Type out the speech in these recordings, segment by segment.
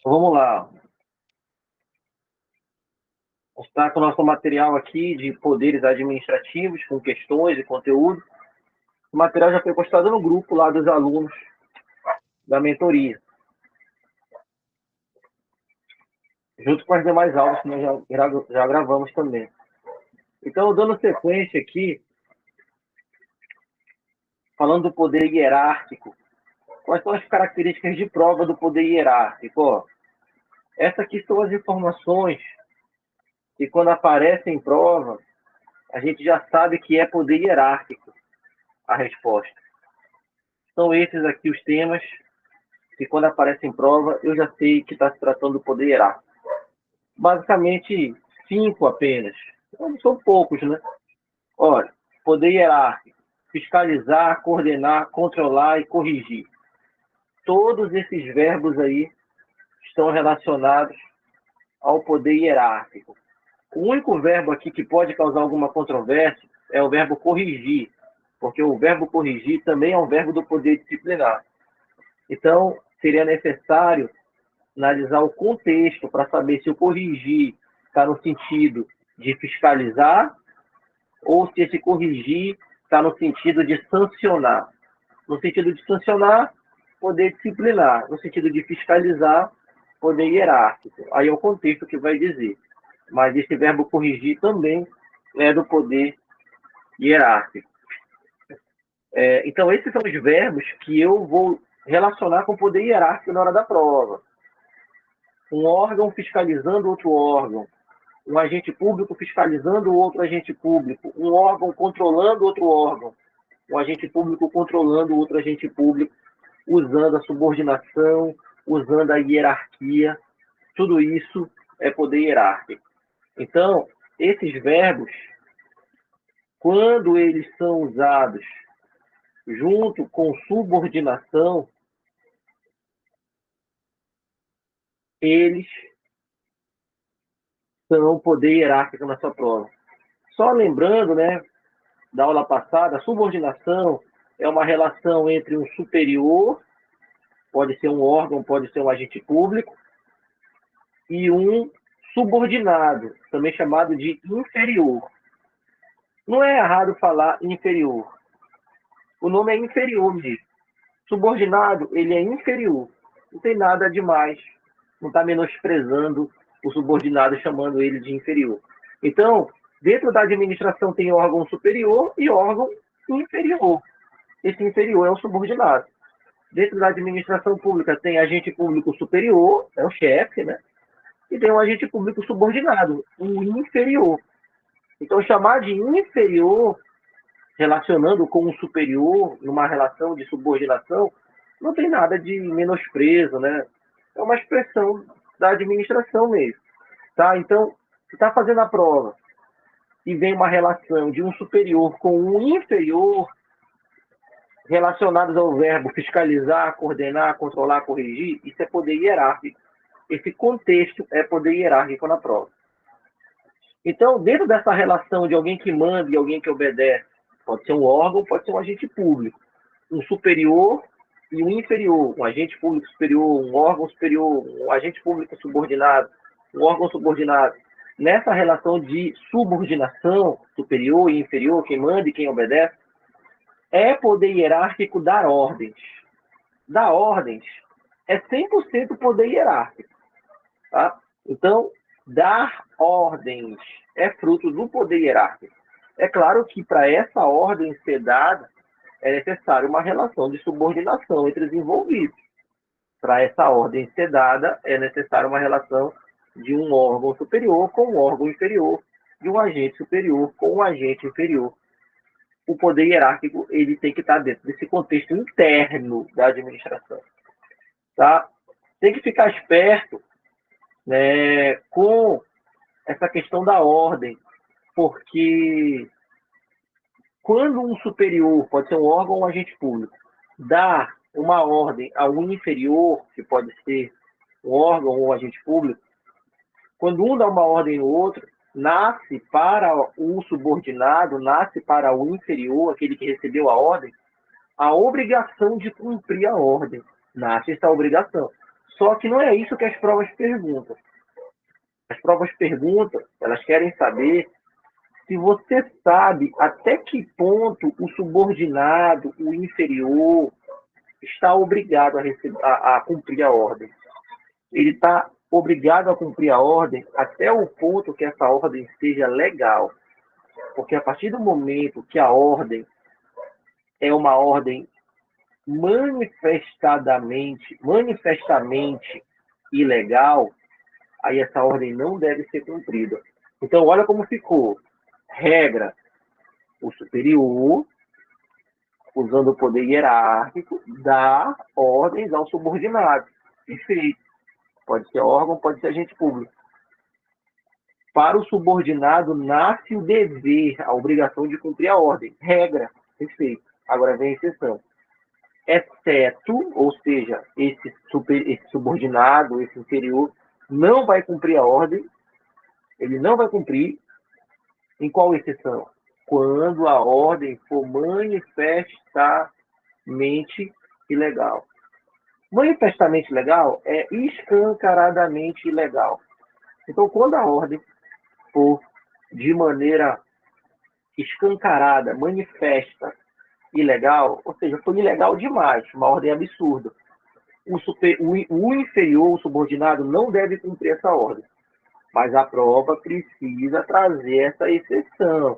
Vamos lá. Está com o nosso material aqui de poderes administrativos, com questões e conteúdo. O material já foi postado no grupo lá dos alunos da mentoria, junto com as demais aulas que nós já gravamos também. Então, dando sequência aqui, falando do poder hierárquico, quais são as características de prova do poder hierárquico? Ó, essas aqui são as informações que, quando aparecem em prova, a gente já sabe que é poder hierárquico a resposta. São esses aqui os temas que, quando aparecem em prova, eu já sei que está se tratando do poder hierárquico. Basicamente, 5 apenas. Então, são poucos, né? Olha, poder hierárquico: fiscalizar, coordenar, controlar e corrigir. Todos esses verbos aí estão relacionados ao poder hierárquico. O único verbo aqui que pode causar alguma controvérsia é o verbo corrigir, porque o verbo corrigir também é um verbo do poder disciplinar. Então, seria necessário analisar o contexto para saber se o corrigir está no sentido de fiscalizar ou se esse corrigir está no sentido de sancionar. No sentido de sancionar, poder disciplinar. No sentido de fiscalizar, poder hierárquico. Aí é o contexto que vai dizer. Mas esse verbo corrigir também é do poder hierárquico. Então, esses são os verbos que eu vou relacionar com o poder hierárquico na hora da prova. Um órgão fiscalizando outro órgão. Um agente público fiscalizando outro agente público. Um órgão controlando outro órgão. Um agente público controlando outro agente público, usando a subordinação, usando a hierarquia. Tudo isso é poder hierárquico. Então, esses verbos, quando eles são usados junto com subordinação, eles são poder hierárquico na sua prova. Só lembrando, né, da aula passada, a subordinação é uma relação entre um superior, pode ser um órgão, pode ser um agente público, e um subordinado, também chamado de inferior. Não é errado falar inferior. O nome é inferior mesmo. Subordinado, ele é inferior. Não tem nada demais. Não está menosprezando o subordinado, chamando ele de inferior. Então, dentro da administração tem órgão superior e órgão inferior. Esse inferior é o subordinado. Dentro da administração pública tem agente público superior, é o chefe, né? E tem um agente público subordinado, o inferior. Então, chamar de inferior, relacionando com o superior, numa relação de subordinação, não tem nada de menosprezo, né? É uma expressão da administração mesmo. Tá? Então, se está fazendo a prova e vem uma relação de um superior com um inferior, relacionados ao verbo fiscalizar, coordenar, controlar, corrigir, isso é poder hierárquico. Esse contexto é poder hierárquico na prova. Então, dentro dessa relação de alguém que manda e alguém que obedece, pode ser um órgão, pode ser um agente público, um superior e um inferior, um agente público superior, um órgão superior, um agente público subordinado, um órgão subordinado. Nessa relação de subordinação, superior e inferior, quem manda e quem obedece, é poder hierárquico dar ordens. Dar ordens é 100% poder hierárquico. Tá? Então, dar ordens é fruto do poder hierárquico. É claro que para essa ordem ser dada, é necessário uma relação de subordinação entre os envolvidos. Para essa ordem ser dada, é necessário uma relação de um órgão superior com um órgão inferior, de um agente superior com um agente inferior. O poder hierárquico ele tem que estar dentro desse contexto interno da administração. Tá? Tem que ficar esperto, né, com essa questão da ordem, porque quando um superior, pode ser um órgão ou um agente público, dá uma ordem a um inferior, que pode ser um órgão ou um agente público, quando um dá uma ordem no outro, nasce para o subordinado, nasce para o inferior, aquele que recebeu a obrigação de cumprir a ordem. Nasce essa obrigação. Só que não é isso que as provas perguntam. As provas perguntam, elas querem saber se você sabe até que ponto o subordinado, o inferior, está obrigado a cumprir a ordem. Ele está obrigado a cumprir a ordem até o ponto que essa ordem seja legal. Porque a partir do momento que a ordem é uma ordem manifestamente ilegal, aí essa ordem não deve ser cumprida. Então, olha como ficou. Regra, o superior, usando o poder hierárquico, dá ordens ao subordinado. Perfeito. Pode ser órgão, pode ser agente público. Para o subordinado, nasce o dever, a obrigação de cumprir a ordem. Regra, perfeito. Agora vem a exceção. Exceto, ou seja, esse subordinado, esse inferior, não vai cumprir a ordem, ele não vai cumprir. Em qual exceção? Quando a ordem for manifestamente ilegal. Manifestamente legal é escancaradamente ilegal. Então, quando a ordem for de maneira escancarada, manifesta, ilegal, ou seja, foi ilegal demais, uma ordem absurda, o inferior, o subordinado, não deve cumprir essa ordem. Mas a prova precisa trazer essa exceção.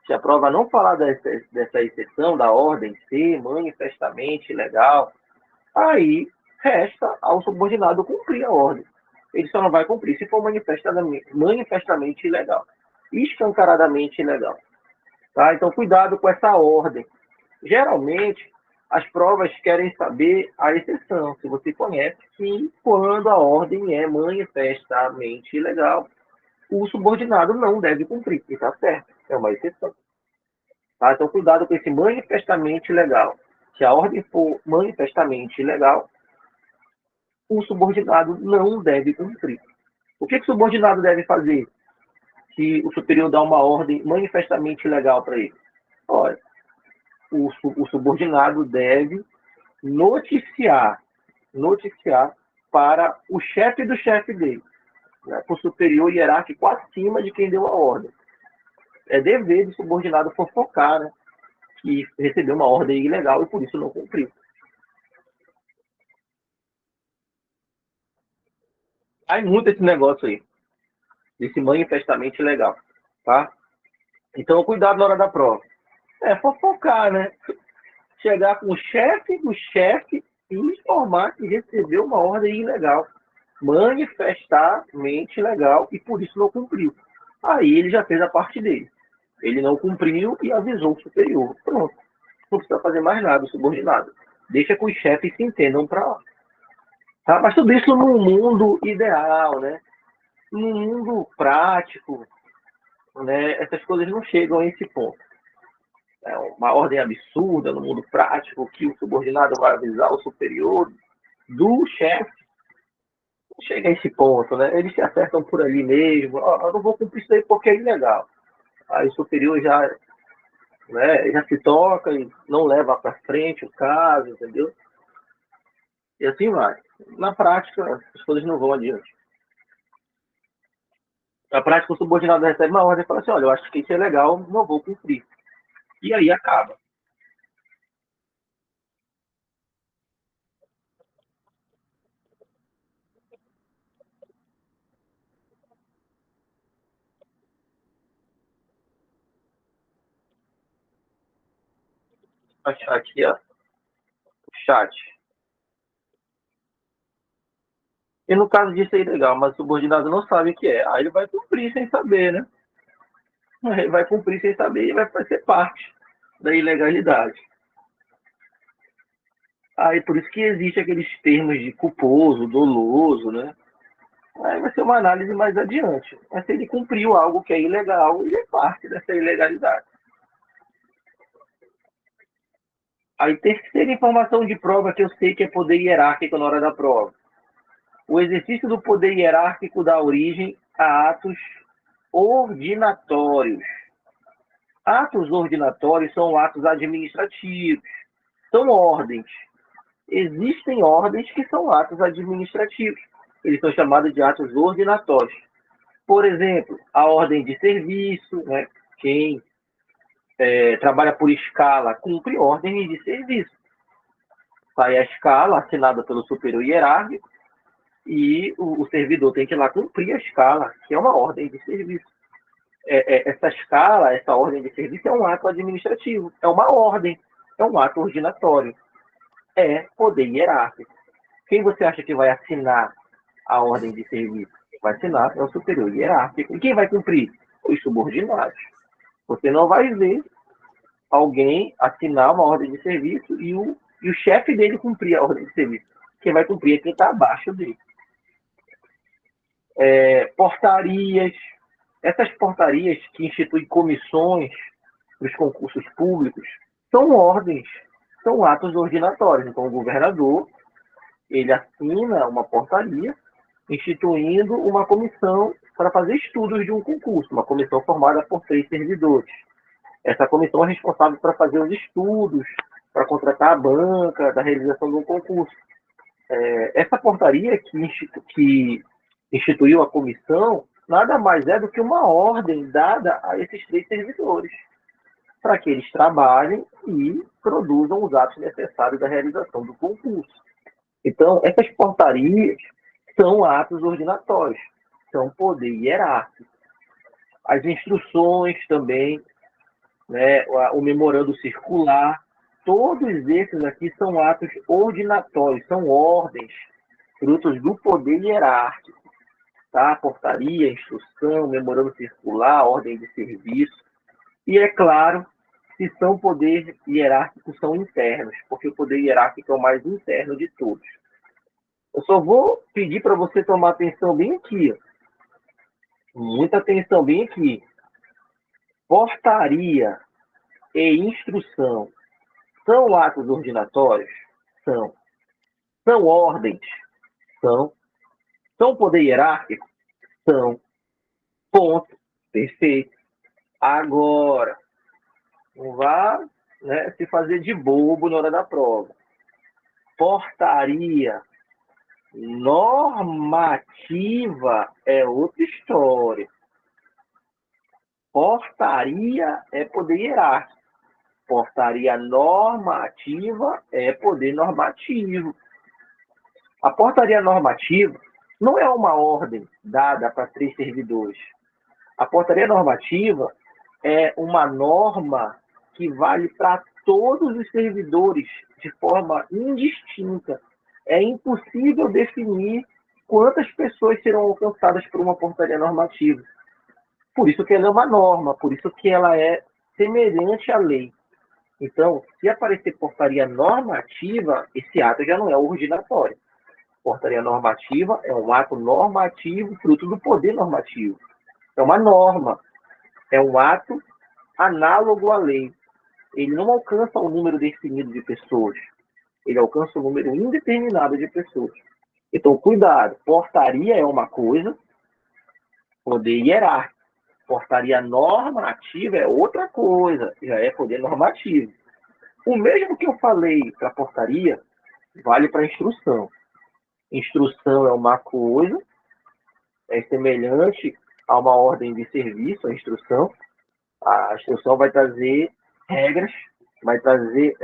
Se a prova não falar dessa exceção da ordem ser manifestamente ilegal, aí resta ao subordinado cumprir a ordem. Ele só não vai cumprir se for manifestamente ilegal. Escancaradamente ilegal. Tá? Então, cuidado com essa ordem. Geralmente, as provas querem saber a exceção, se você conhece que quando a ordem é manifestamente ilegal, o subordinado não deve cumprir. E está certo, é uma exceção. Tá? Então, cuidado com esse manifestamente ilegal. Se a ordem for manifestamente ilegal, o subordinado não deve cumprir. O que o subordinado deve fazer se o superior dá uma ordem manifestamente ilegal para ele? Olha, o subordinado deve noticiar para o chefe do chefe dele, né, para o superior hierárquico acima de quem deu a ordem. É dever do subordinado fofocar, né, que recebeu uma ordem ilegal e por isso não cumpriu. Aí muito esse negócio aí, desse manifestamente ilegal, tá? Então, cuidado na hora da prova. É fofocar, né? Chegar com o chefe do chefe e informar que recebeu uma ordem ilegal, manifestamente ilegal, e por isso não cumpriu. Aí ele já fez a parte dele. Ele não cumpriu e avisou o superior. Pronto. Não precisa fazer mais nada, o subordinado. Deixa que os chefes se entendam para lá. Tá? Mas tudo isso no mundo ideal, né? No mundo prático, né? Essas coisas não chegam a esse ponto. É uma ordem absurda no mundo prático que o subordinado vai avisar o superior do chefe. Não chega a esse ponto, né? Eles se acertam por ali mesmo. Oh, eu não vou cumprir isso aí porque é ilegal. Aí o superior já, né, já se toca e não leva para frente o caso, entendeu? E assim vai. Na prática, as coisas não vão adiante. Na prática, o subordinado recebe uma ordem e fala assim, olha, eu acho que isso é legal, não vou cumprir. E aí acaba. Aqui, ó, o chat. E no caso disso é ilegal, mas o subordinado não sabe o que é. Aí ele vai cumprir sem saber, né? Ele vai cumprir sem saber e vai ser parte da ilegalidade. Aí por isso que existe aqueles termos de culposo, doloso, né? Aí vai ser uma análise mais adiante. Mas se ele cumpriu algo que é ilegal, ele é parte dessa ilegalidade. Aí, terceira informação de prova que eu sei que é poder hierárquico na hora da prova. O exercício do poder hierárquico dá origem a atos ordinatórios. Atos ordinatórios são atos administrativos, são ordens. Existem ordens que são atos administrativos. Eles são chamados de atos ordinatórios. Por exemplo, a ordem de serviço, né? Quem trabalha por escala cumpre ordens de serviço. Sai a escala assinada pelo superior hierárquico e o servidor tem que ir lá cumprir a escala, que é uma ordem de serviço. Essa escala, essa ordem de serviço é um ato administrativo, é uma ordem, é um ato ordinatório, é poder hierárquico. Quem você acha que vai assinar a ordem de serviço? Quem vai assinar é o superior hierárquico. E quem vai cumprir? Os subordinados. Você não vai ver alguém assinar uma ordem de serviço e o chefe dele cumprir a ordem de serviço. Quem vai cumprir é quem está abaixo dele. Portarias. Essas portarias que instituem comissões para os concursos públicos são ordens, são atos ordinatórios. Então, o governador, ele assina uma portaria instituindo uma comissão para fazer estudos de um concurso, uma comissão formada por 3 servidores. Essa comissão é responsável para fazer os estudos, para contratar a banca da realização de um concurso. Essa portaria que instituiu a comissão nada mais é do que uma ordem dada a esses 3 servidores, para que eles trabalhem e produzam os atos necessários da realização do concurso. Então, essas portarias são atos ordinatórios, são poder hierárquico. As instruções também, né, o memorando circular, todos esses aqui são atos ordinatórios, são ordens, frutos do poder hierárquico. Tá? Portaria, instrução, memorando circular, ordem de serviço. E é claro, se são poder hierárquicos, são internos, porque o poder hierárquico é o mais interno de todos. Eu só vou pedir para você tomar atenção bem aqui. Ó. Muita atenção bem aqui. Portaria e instrução são atos ordinatórios? São. São ordens? São. São poder hierárquico? São. Ponto. Perfeito. Agora, não vá, né, se fazer de bobo na hora da prova. Portaria normativa é outra história. Portaria é poder hierárquico. Portaria normativa é poder normativo. A portaria normativa não é uma ordem dada para 3 servidores. A portaria normativa é uma norma que vale para todos os servidores de forma indistinta. É impossível definir quantas pessoas serão alcançadas por uma portaria normativa. Por isso que ela é uma norma, por isso que ela é semelhante à lei. Então, se aparecer portaria normativa, esse ato já não é ordinatório. Portaria normativa é um ato normativo, fruto do poder normativo. É uma norma, é um ato análogo à lei. Ele não alcança um número definido de pessoas, ele alcança um número indeterminado de pessoas. Então, cuidado, portaria é uma coisa, poder hierárquico. Portaria normativa é outra coisa, já é poder normativo. O mesmo que eu falei para portaria, vale para instrução. Instrução é uma coisa, é semelhante a uma ordem de serviço, a instrução. A instrução vai trazer regras, vai trazer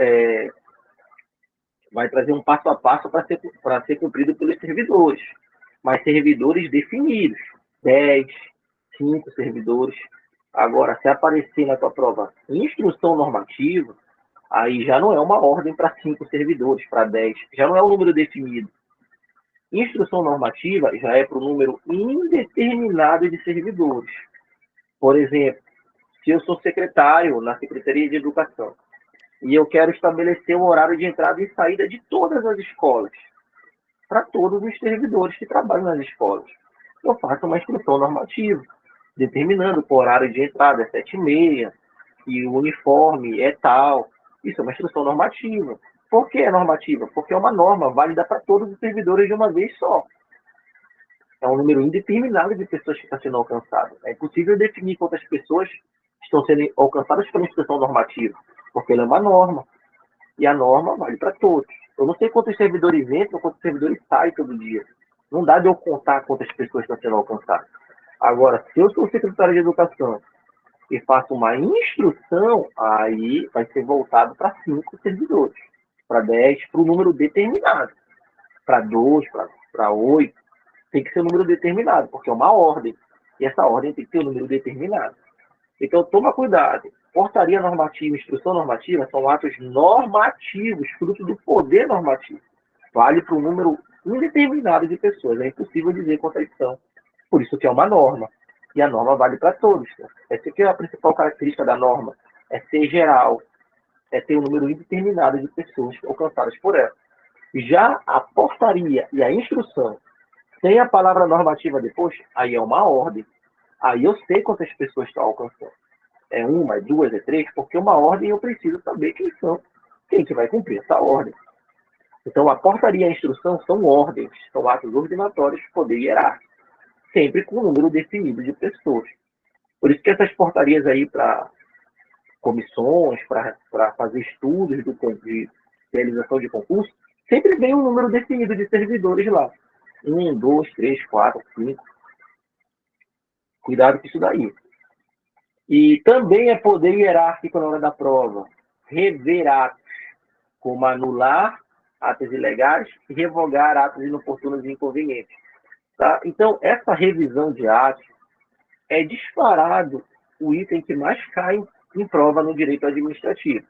um passo a passo para ser cumprido pelos servidores, mas servidores definidos, 10, 5 servidores. Agora, se aparecer na tua prova instrução normativa, aí já não é uma ordem para 5 servidores, para 10, já não é um número definido. Instrução normativa já é para o número indeterminado de servidores. Por exemplo, se eu sou secretário na Secretaria de Educação e eu quero estabelecer o horário de entrada e saída de todas as escolas, para todos os servidores que trabalham nas escolas, eu faço uma instrução normativa, determinando que o horário de entrada é 7h30, e o uniforme é tal. Isso é uma instrução normativa. Por que é normativa? Porque é uma norma válida para todos os servidores de uma vez só. É um número indeterminado de pessoas que estão sendo alcançadas. É impossível definir quantas pessoas estão sendo alcançadas pela instrução normativa, porque ela é uma norma. E a norma vale para todos. Eu não sei quantos servidores entram, quantos servidores saem todo dia. Não dá de eu contar quantas pessoas estão sendo alcançadas. Agora, se eu sou secretário de educação e faço uma instrução, aí vai ser voltado para 5 servidores, para 10, para um número determinado. Para 2, para 8, tem que ser um número determinado, porque é uma ordem. E essa ordem tem que ter um número determinado. Então, toma cuidado. Portaria normativa, instrução normativa são atos normativos, fruto do poder normativo. Vale para um número indeterminado de pessoas. É impossível dizer contradição. Por isso que é uma norma. E a norma vale para todos. Essa aqui é a principal característica da norma. É ser geral. É ter um número indeterminado de pessoas alcançadas por ela. Já a portaria e a instrução, sem a palavra normativa depois, aí é uma ordem. Aí eu sei quantas pessoas estão alcançando. É uma, é duas, é três, porque uma ordem eu preciso saber quem são, quem que vai cumprir essa ordem. Então, a portaria e a instrução são ordens, são atos ordinatórios de poder hierárquico, sempre com um número definido de pessoas. Por isso que essas portarias aí para comissões, para fazer estudos de realização de concurso, sempre vem um número definido de servidores lá. 1, 2, 3, 4, 5. Cuidado com isso daí. E também é poder hierárquico na hora da prova. Rever atos, como anular atos ilegais e revogar atos inoportunos e inconvenientes. Tá? Então, essa revisão de atos é disparado o item que mais cai em prova no direito administrativo.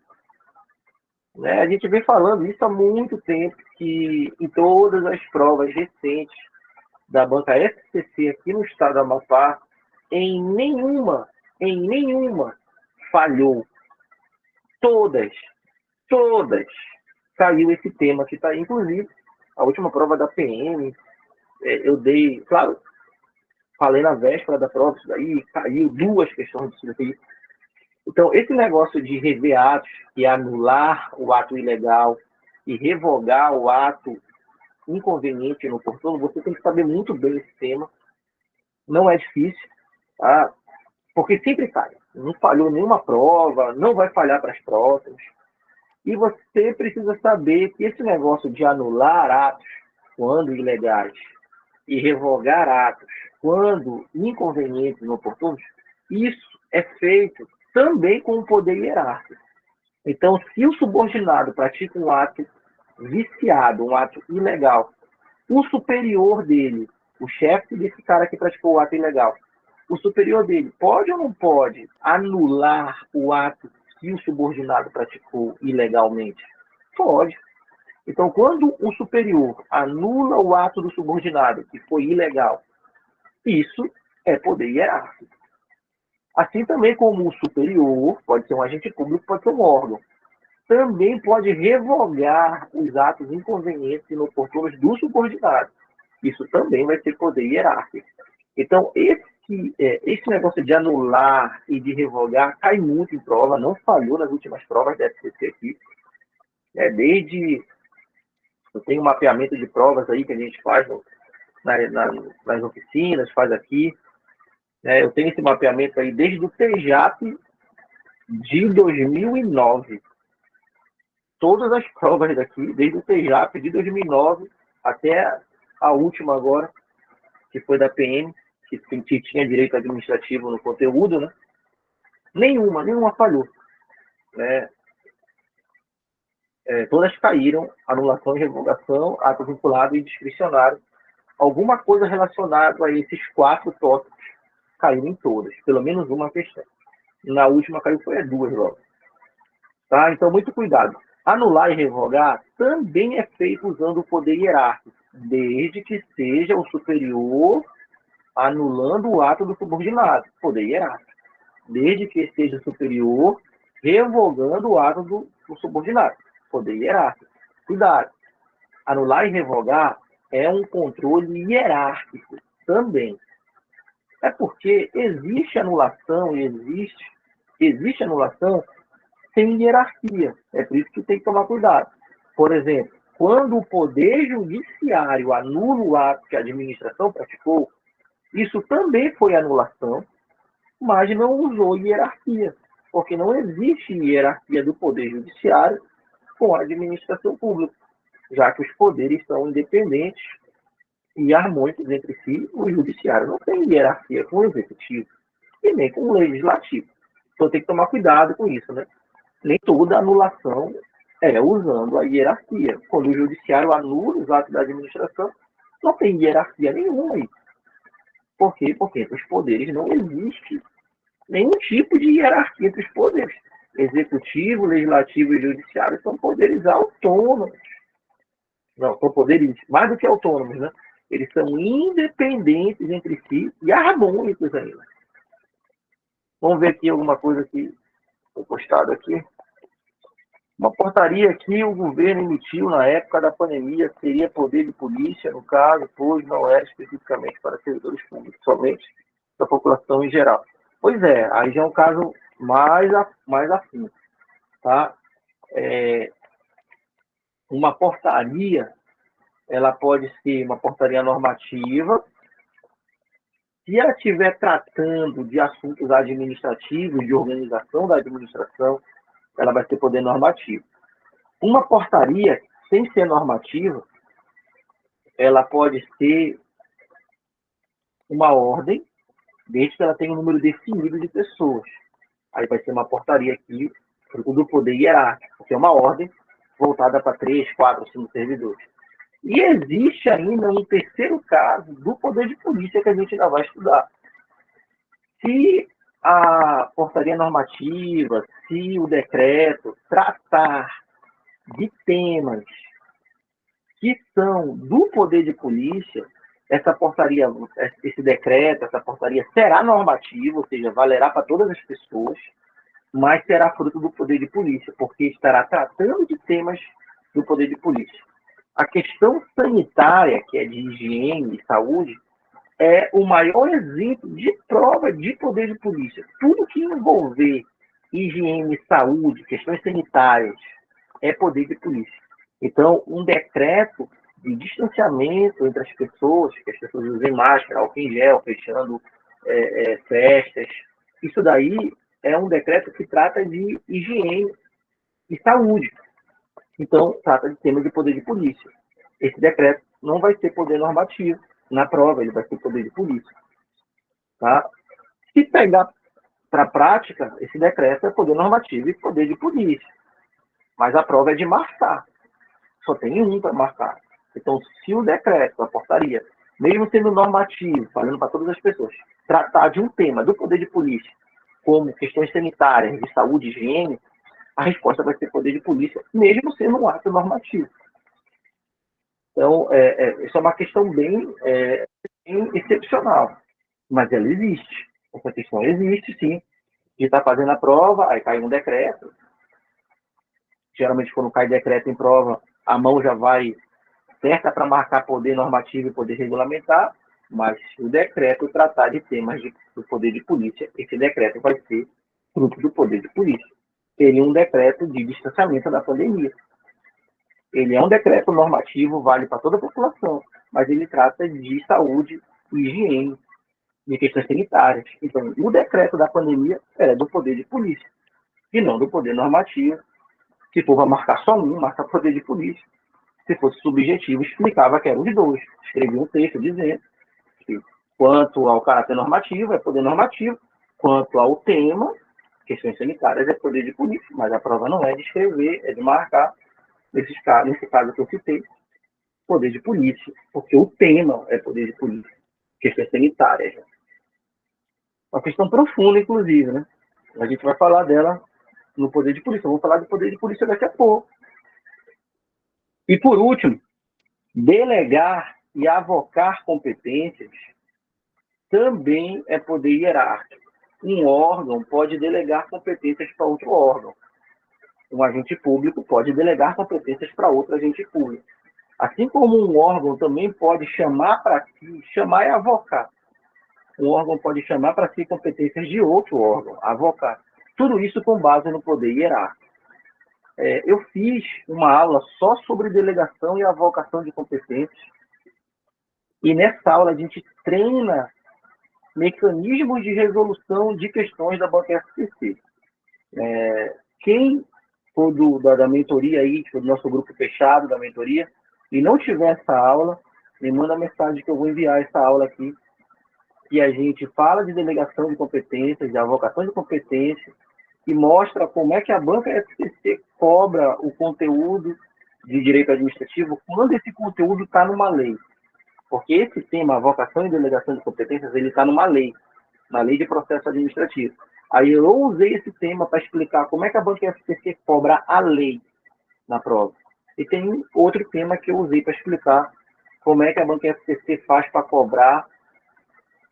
Né? A gente vem falando isso há muito tempo, que em todas as provas recentes da banca SCC aqui no estado do Amapá, em nenhuma falhou. Todas caiu esse tema que está aí. Inclusive, a última prova da PM, eu dei, claro, falei na véspera da prova, isso daí, caiu 2 questões disso daí. Então, esse negócio de rever atos e anular o ato ilegal e revogar o ato inconveniente e inoportuno, você tem que saber muito bem esse tema. Não é difícil, tá? Porque sempre cai. Não falhou nenhuma prova, não vai falhar para as próximas. E você precisa saber que esse negócio de anular atos quando ilegais e revogar atos quando inconvenientes e inoportunos, isso é feito também com o poder hierárquico. Então, se o subordinado pratica um ato viciado, um ato ilegal, o superior dele, o chefe desse cara que praticou o ato ilegal, o superior dele pode ou não pode anular o ato que o subordinado praticou ilegalmente? Pode. Então, quando o superior anula o ato do subordinado, que foi ilegal, isso é poder hierárquico. Assim também como o superior, pode ser um agente público, pode ser um órgão, também pode revogar os atos inconvenientes e inoportunos do subordinado. Isso também vai ser poder hierárquico. Então, esse negócio de anular e de revogar cai muito em prova, não falhou nas últimas provas da FCC aqui. Eu tenho um mapeamento de provas aí que a gente faz nas oficinas, faz aqui. Eu tenho esse mapeamento aí desde o TJAP de 2009. Todas as provas daqui, desde o TJAP de 2009 até a última agora, que foi da PM, que tinha direito administrativo no conteúdo, né? Nenhuma falhou. Né? Todas caíram, anulação e revogação, ato vinculado e discricionário. Alguma coisa relacionada a esses 4 tópicos caiu em todas, pelo menos uma questão. Na última caiu foi 2 logo. Tá? Então, muito cuidado. Anular e revogar também é feito usando o poder hierárquico, desde que seja o superior anulando o ato do subordinado, poder hierárquico. Desde que seja o superior revogando o ato do subordinado, poder hierárquico. Cuidado. Anular e revogar é um controle hierárquico também. É porque existe anulação e existe anulação sem hierarquia. É por isso que tem que tomar cuidado. Por exemplo, quando o Poder Judiciário anula o ato que a administração praticou, isso também foi anulação, mas não usou hierarquia, porque não existe hierarquia do Poder Judiciário com a administração pública. já que os poderes são independentes e harmônicos entre si. O judiciário não tem hierarquia com o executivo e nem com o legislativo. Então tem que tomar cuidado com isso, né? Nem toda anulação é usando a hierarquia. Quando o judiciário anula os atos da administração, não tem hierarquia nenhuma aí. Por quê? Porque entre os poderes não existe nenhum tipo de hierarquia entre os poderes. Executivo, legislativo e judiciário são poderes autônomos. Não, são poderes mais do que autônomos, né? Eles são independentes entre si e harmônicos ainda. Vamos ver aqui alguma coisa que foi postado aqui. Uma portaria que o governo emitiu na época da pandemia seria poder de polícia, no caso, pois não é especificamente para servidores públicos, somente da população em geral. Pois é, aí já é um caso mais afim, tá? Uma portaria, ela pode ser uma portaria normativa, se ela estiver tratando de assuntos administrativos, de organização da administração, ela vai ter poder normativo. Uma portaria, sem ser normativa, ela pode ser uma ordem, desde que ela tenha um número definido de pessoas. Aí vai ser uma portaria aqui do poder hierárquico, porque é uma ordem voltada para 3, 4, 5 servidores. E existe ainda um terceiro caso do poder de polícia que a gente ainda vai estudar. Se a portaria normativa, se o decreto tratar de temas que são do poder de polícia, essa portaria, esse decreto, essa portaria será normativa, ou seja, valerá para todas as pessoas, mas será fruto do poder de polícia, porque estará tratando de temas do poder de polícia. A questão sanitária, que é de higiene e saúde, é o maior exemplo de prova de poder de polícia. Tudo que envolver higiene, saúde, questões sanitárias, é poder de polícia. Então, um decreto de distanciamento entre as pessoas, que as pessoas usem máscara, álcool em gel, fechando festas, isso daí é um decreto que trata de higiene e saúde. Então, trata de tema de poder de polícia. Esse decreto não vai ter poder normativo na prova, ele vai ter poder de polícia. Tá? Se pegar para a prática, esse decreto é poder normativo e poder de polícia. Mas a prova é de marcar. Só tem um para marcar. Então, se o decreto, a portaria, mesmo sendo normativo, falando para todas as pessoas, tratar de um tema do poder de polícia, como questões sanitárias, de saúde e higiene, a resposta vai ser poder de polícia, mesmo sendo um ato normativo. Então, isso é uma questão bem excepcional, mas ela existe. Essa questão existe, sim. De estar fazendo a prova, aí cai um decreto. Geralmente, quando cai decreto em prova, a mão já vai certa para marcar poder normativo e poder regulamentar, mas se o decreto tratar de temas do poder de polícia, esse decreto vai ser fruto do poder de polícia. Seria um decreto de distanciamento da pandemia. Ele é um decreto normativo, vale para toda a população, mas ele trata de saúde e higiene, de questões sanitárias. Então, o decreto da pandemia é do poder de polícia, e não do poder normativo. Se for para marcar só um, marca poder de polícia. Se fosse subjetivo, explicava que eram os dois. Escrevia um texto dizendo que, quanto ao caráter normativo, é poder normativo, quanto ao tema, questões sanitárias, é poder de polícia. Mas a prova não é de escrever, é de marcar. Nesse caso que eu citei, poder de polícia, porque o tema é poder de polícia, questões sanitárias. Uma questão profunda, inclusive, né? A gente vai falar dela no poder de polícia. Eu vou falar do poder de polícia daqui a pouco. E, por último, delegar e avocar competências também é poder hierárquico. Um órgão pode delegar competências para outro órgão. Um agente público pode delegar competências para outro agente público. Assim como um órgão também pode chamar para si, chamar e avocar. Um órgão pode chamar para si competências de outro órgão, avocar. Tudo isso com base no poder hierárquico. Eu fiz uma aula só sobre delegação e avocação de competências. E nessa aula a gente treina mecanismos de resolução de questões da banca SPC. Quem for da mentoria aí, que foi do nosso grupo fechado da mentoria, e não tiver essa aula, me manda mensagem que eu vou enviar essa aula aqui, que a gente fala de delegação de competências, de avocação de competências, e mostra como é que a banca FCC cobra o conteúdo de direito administrativo quando esse conteúdo está numa lei. Porque esse tema, avocação e delegação de competências, ele está numa lei, na lei de processo administrativo. Aí eu usei esse tema para explicar como é que a banca FCC cobra a lei na prova. E tem outro tema que eu usei para explicar como é que a banca FCC faz para cobrar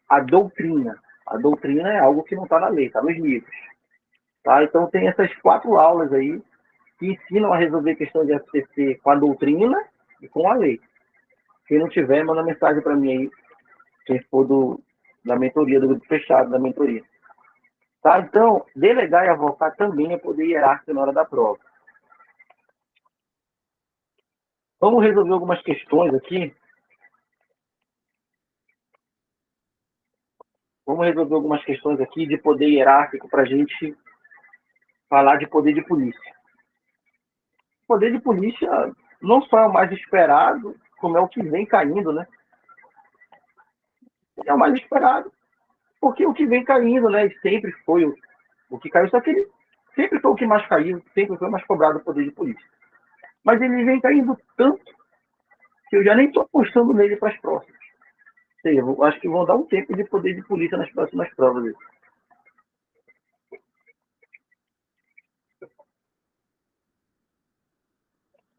a doutrina. A doutrina é algo que não está na lei, está nos livros. Tá? Então tem essas 4 aulas aí que ensinam a resolver questão de FCC com a doutrina e com a lei. Quem não tiver, manda mensagem para mim aí, quem for da mentoria, do grupo fechado da mentoria. Tá? Então, delegar e avocar também é poder hierárquico na hora da prova. Vamos resolver algumas questões aqui. Vamos resolver algumas questões aqui de poder hierárquico para a gente falar de poder de polícia. O poder de polícia não só é o mais esperado, como é o que vem caindo, né? É o mais esperado, porque o que vem caindo, né? Sempre foi o que caiu, só que ele sempre foi o que mais caiu, sempre foi o mais cobrado o poder de polícia. Mas ele vem caindo tanto que eu já nem estou apostando nele para as próximas. Ou seja, eu acho que vão dar um tempo de poder de polícia nas próximas provas.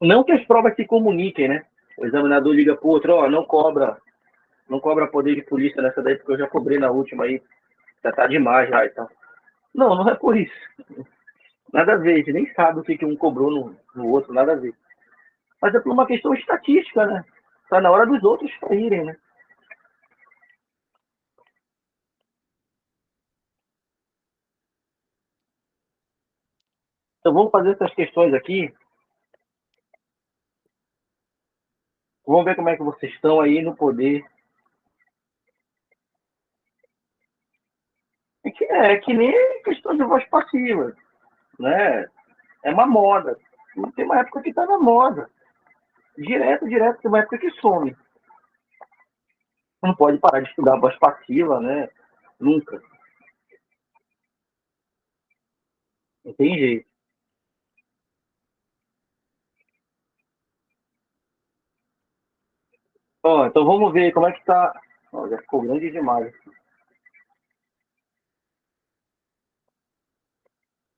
Não que as provas se comuniquem, né? O examinador liga para o outro, ó, não cobra poder de polícia nessa daí, porque eu já cobrei na última aí, já tá demais já e tal. Não, não é por isso. Nada a ver, a gente nem sabe o que um cobrou no outro, nada a ver. Mas é por uma questão estatística, né? Tá na hora dos outros caírem, né? Então vamos fazer essas questões aqui. Vamos ver como é que vocês estão aí no poder. É que nem questão de voz passiva, né? É uma moda. Tem uma época que tá na moda. Direto, tem uma época que some. Não pode parar de estudar a voz passiva, né? Nunca. Não tem jeito. Ó, então vamos ver como é que tá. Ó, já ficou grande demais.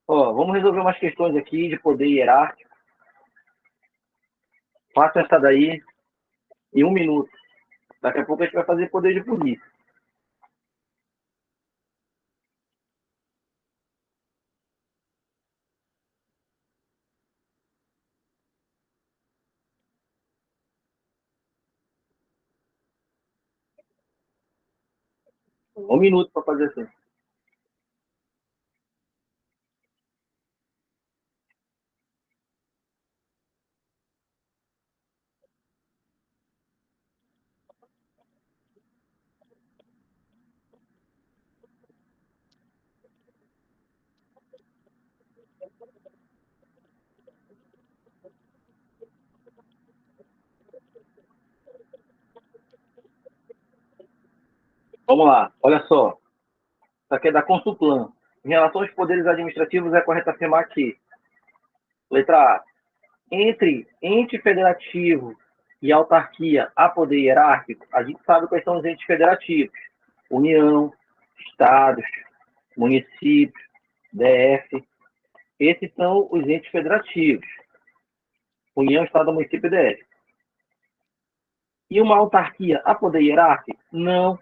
Ó, vamos resolver umas questões aqui de poder hierárquico. Faça essa daí em 1 minuto. Daqui a pouco a gente vai fazer poder de polícia. 1 minuto para fazer assim. Vamos lá, olha só. Isso aqui é da Consulplan. Em relação aos poderes administrativos, é correto afirmar que, letra A, entre ente federativo e autarquia há poder hierárquico, a gente sabe quais são os entes federativos. União, estados, municípios, DF. Esses são os entes federativos. União, estado, município e DF. E uma autarquia há poder hierárquico? Não.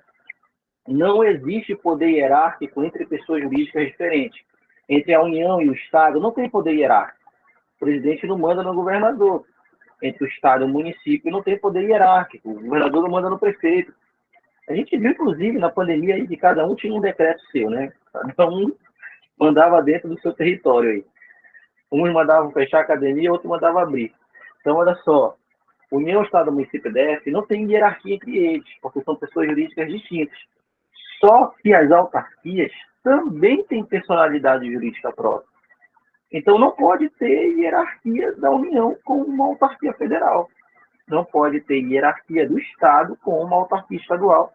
Não existe poder hierárquico entre pessoas jurídicas diferentes. Entre a União e o Estado não tem poder hierárquico. O presidente não manda no governador. Entre o Estado e o município não tem poder hierárquico. O governador não manda no prefeito. A gente viu, inclusive, na pandemia, aí, que cada um tinha um decreto seu, né? Cada um mandava dentro do seu território aí. Uns mandavam fechar a academia, outros mandavam abrir. Então, olha só, União, Estado, Município e DF não tem hierarquia entre eles, porque são pessoas jurídicas distintas. Só que as autarquias também têm personalidade jurídica própria. Então, não pode ter hierarquia da União com uma autarquia federal. Não pode ter hierarquia do Estado com uma autarquia estadual.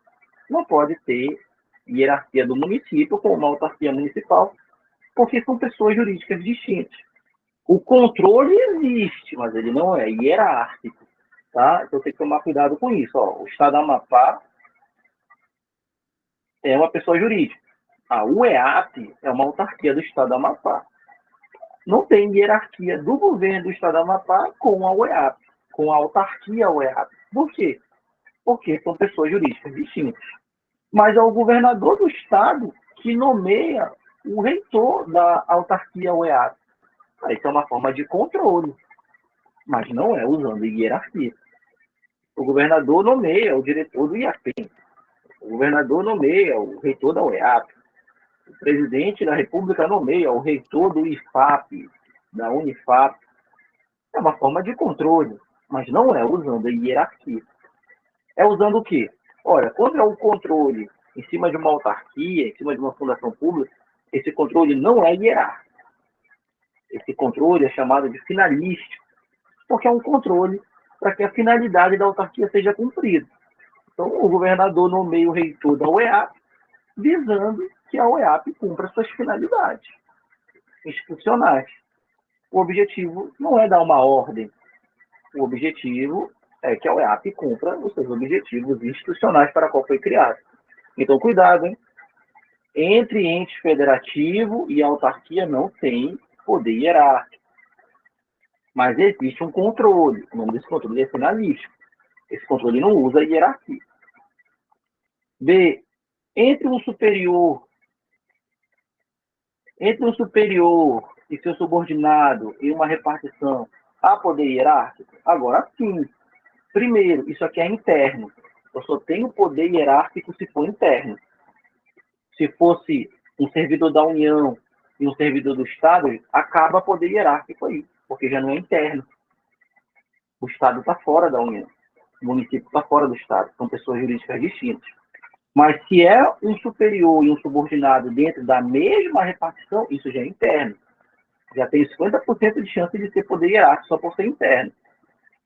Não pode ter hierarquia do município com uma autarquia municipal, porque são pessoas jurídicas distintas. O controle existe, mas ele não é hierárquico, tá? Então tem que tomar cuidado com isso. Ó, o Estado do Amapá é uma pessoa jurídica. A UEAP é uma autarquia do Estado do Amapá. Não tem hierarquia do governo do Estado do Amapá com a UEAP, com a autarquia UEAP. Por quê? Porque são pessoas jurídicas distintas. Mas é o governador do Estado que nomeia o reitor da autarquia UEAP. Isso é uma forma de controle, mas não é usando hierarquia. O governador nomeia o diretor do IAPEM. O governador nomeia o reitor da UEAP. O presidente da República nomeia o reitor do IFAP, da Unifap. É uma forma de controle, mas não é usando a hierarquia. É usando o quê? Olha, quando é um controle em cima de uma autarquia, em cima de uma fundação pública, esse controle não é hierárquico. Esse controle é chamado de finalístico, porque é um controle para que a finalidade da autarquia seja cumprida. Então, o governador nomeia o reitor da UEAP, visando que a UEAP cumpra suas finalidades institucionais. O objetivo não é dar uma ordem. O objetivo é que a UEAP cumpra os seus objetivos institucionais para a qual foi criada. Então, cuidado, hein? Entre ente federativo e autarquia não tem poder hierárquico. Mas existe um controle. O nome desse controle é finalístico. Esse controle não usa hierarquia. B. Entre um superior e seu subordinado em uma repartição, há poder hierárquico? Agora sim. Primeiro, isso aqui é interno. Eu só tenho poder hierárquico se for interno. Se fosse um servidor da União e um servidor do Estado, acaba poder hierárquico aí, porque já não é interno. O Estado está fora da União. O município está fora do Estado. São pessoas jurídicas distintas. Mas se é um superior e um subordinado dentro da mesma repartição, isso já é interno. Já tem 50% de chance de ter poder hierárquico só por ser interno.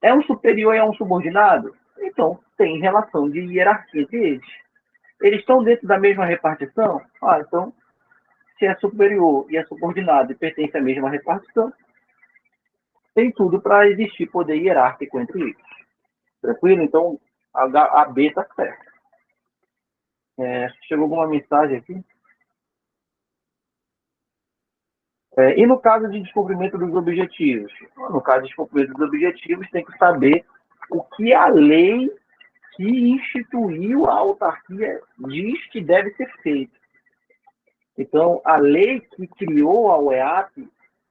É um superior e é um subordinado? Então, tem relação de hierarquia entre eles. Eles estão dentro da mesma repartição? Então, se é superior e é subordinado e pertence à mesma repartição, tem tudo para existir poder hierárquico entre eles. Tranquilo? Então, a B está certa. Chegou alguma mensagem aqui? E no caso de descumprimento dos objetivos? No caso de descumprimento dos objetivos, tem que saber o que a lei que instituiu a autarquia diz que deve ser feito. Então, a lei que criou a UEAP,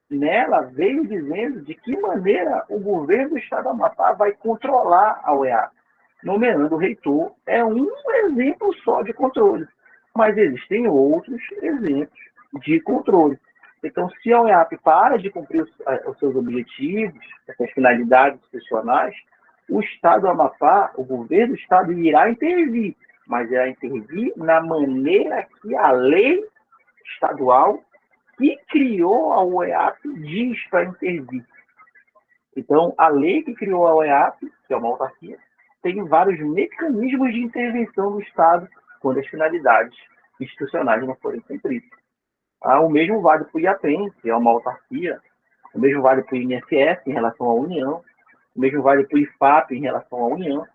nela veio dizendo de que maneira o governo do Estado do Amapá vai controlar a UEAP. Nomeando o reitor é um exemplo só de controle, mas existem outros exemplos de controle. Então, se a UEAP para de cumprir os seus objetivos, essas finalidades institucionais, o Estado do Amapá, o governo do Estado irá intervir, mas irá intervir na maneira que a lei estadual que criou a UEAP diz para intervir. Então, a lei que criou a UEAP, que é uma autarquia, tem vários mecanismos de intervenção do Estado quando as finalidades institucionais não forem cumpridas. O mesmo vale para o IAPEM, que é uma autarquia, o mesmo vale para o INSS em relação à União, o mesmo vale para o IFAP em relação à União.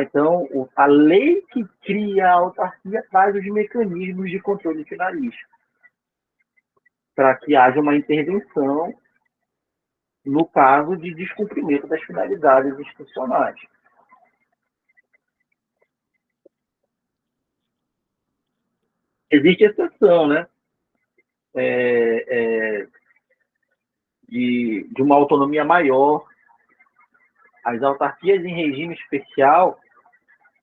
Então, a lei que cria a autarquia traz os mecanismos de controle finalístico, para que haja uma intervenção no caso de descumprimento das finalidades institucionais. Existe exceção, né? De uma autonomia maior. As autarquias em regime especial,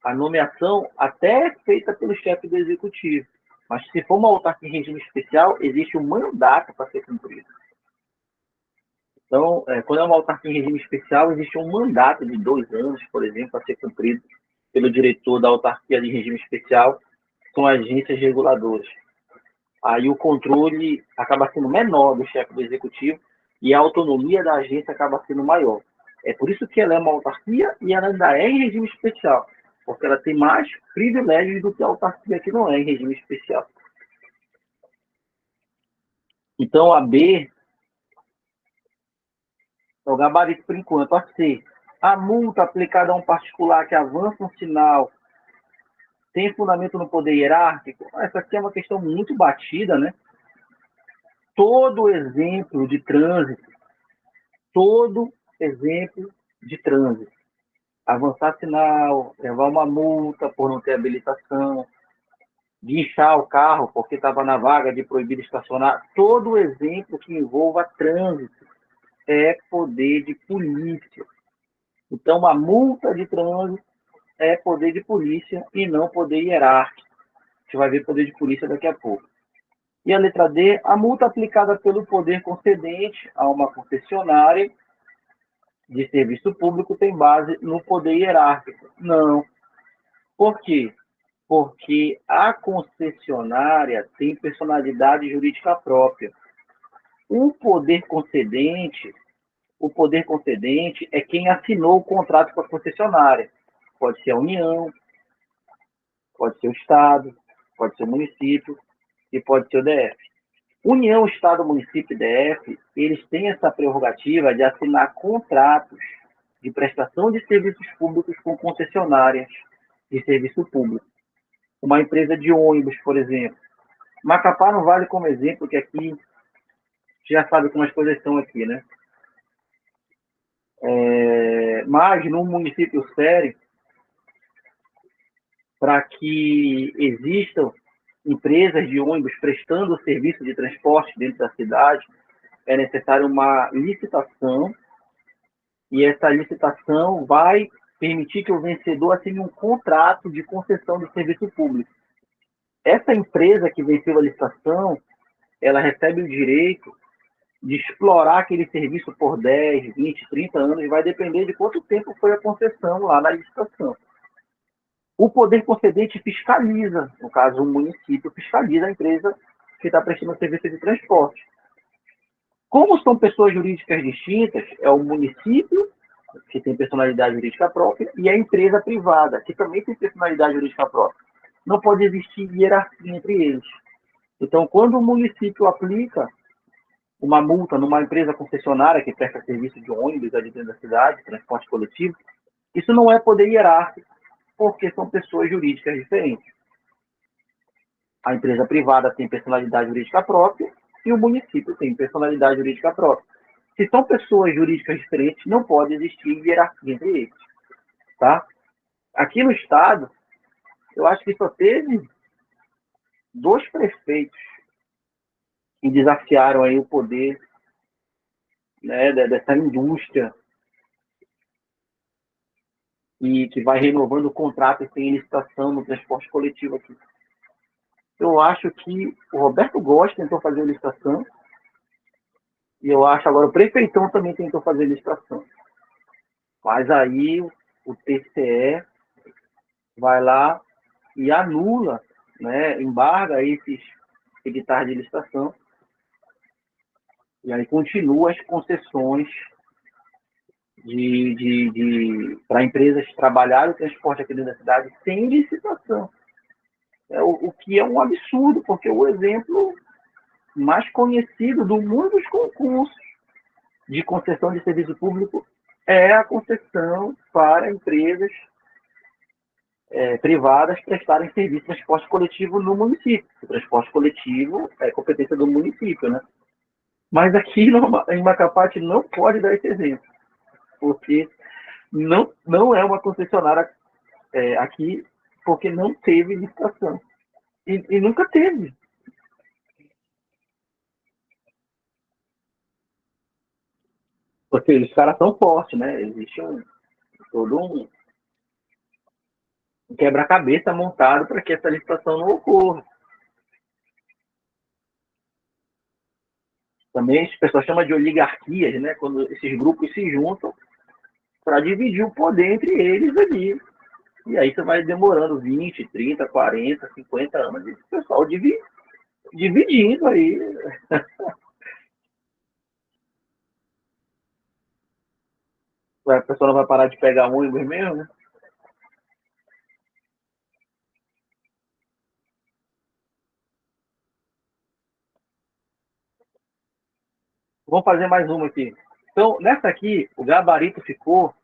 a nomeação até é feita pelo chefe do executivo. Mas se for uma autarquia em regime especial, existe um mandato para ser cumprido. Então, quando é uma autarquia em regime especial, existe um mandato de 2 anos, por exemplo, para ser cumprido pelo diretor da autarquia de regime especial, são agências reguladoras. Aí o controle acaba sendo menor do chefe do executivo e a autonomia da agência acaba sendo maior. É por isso que ela é uma autarquia e ela ainda é em regime especial, porque ela tem mais privilégios do que a autarquia que não é em regime especial. Então, a B é o gabarito por enquanto. A C, a multa aplicada a um particular que avança um sinal tem fundamento no poder hierárquico? Essa aqui é uma questão muito batida, né? Todo exemplo de trânsito, avançar sinal, levar uma multa por não ter habilitação, guinchar o carro porque estava na vaga de proibir estacionar, todo exemplo que envolva trânsito é poder de polícia. Então, uma multa de trânsito é poder de polícia e não poder hierárquico. A gente vai ver poder de polícia daqui a pouco. E a letra D, a multa aplicada pelo poder concedente a uma concessionária de serviço público tem base no poder hierárquico. Não. Por quê? Porque a concessionária tem personalidade jurídica própria. O poder concedente é quem assinou o contrato com a concessionária. Pode ser a União, pode ser o Estado, pode ser o município e pode ser o DF. União, Estado, município e DF, eles têm essa prerrogativa de assinar contratos de prestação de serviços públicos com concessionárias de serviço público. Uma empresa de ônibus, por exemplo. Macapá não vale como exemplo, que aqui já sabe como as coisas são aqui, né? Mas no município sério, para que existam empresas de ônibus prestando serviço de transporte dentro da cidade, é necessário uma licitação, e essa licitação vai permitir que o vencedor assine um contrato de concessão de serviço público. Essa empresa que venceu a licitação, ela recebe o direito de explorar aquele serviço por 10, 20, 30 anos, vai depender de quanto tempo foi a concessão lá na licitação. O poder concedente fiscaliza, no caso, o município fiscaliza a empresa que está prestando serviço de transporte. Como são pessoas jurídicas distintas, é o município, que tem personalidade jurídica própria, e a empresa privada, que também tem personalidade jurídica própria. Não pode existir hierarquia entre eles. Então, quando o município aplica uma multa numa empresa concessionária que presta serviço de ônibus ali dentro da cidade, transporte coletivo, isso não é poder hierárquico, porque são pessoas jurídicas diferentes. A empresa privada tem personalidade jurídica própria e o município tem personalidade jurídica própria. Se são pessoas jurídicas diferentes, não pode existir hierarquia entre eles. Tá? Aqui no Estado, eu acho que só teve 2 prefeitos que desafiaram aí o poder, né, dessa indústria e que vai renovando o contrato e tem licitação no transporte coletivo aqui. Eu acho que o Roberto Góes tentou fazer a licitação e eu acho agora o prefeitão também tentou fazer a licitação. Mas aí o TCE vai lá e anula, né, embarga esses editais de licitação e aí continua as concessões para empresas trabalharem o transporte aqui dentro da cidade sem licitação. O que é um absurdo, porque o exemplo mais conhecido do mundo dos concursos de concessão de serviço público é a concessão para empresas privadas prestarem serviço de transporte coletivo no município. O transporte coletivo é competência do município, né? Mas aqui em Macapá não pode dar esse exemplo, porque não é uma concessionária aqui, porque não teve licitação. E nunca teve. Porque os caras são fortes, né? Existe todo um quebra-cabeça montado para que essa licitação não ocorra. Também as pessoas chamam de oligarquias, né? Quando esses grupos se juntam para dividir o poder entre eles ali. E aí você vai demorando 20, 30, 40, 50 anos e o pessoal dividindo aí. A pessoa não vai parar de pegar ônibus mesmo, né? Vou fazer mais uma aqui. Então, nessa aqui, o gabarito ficou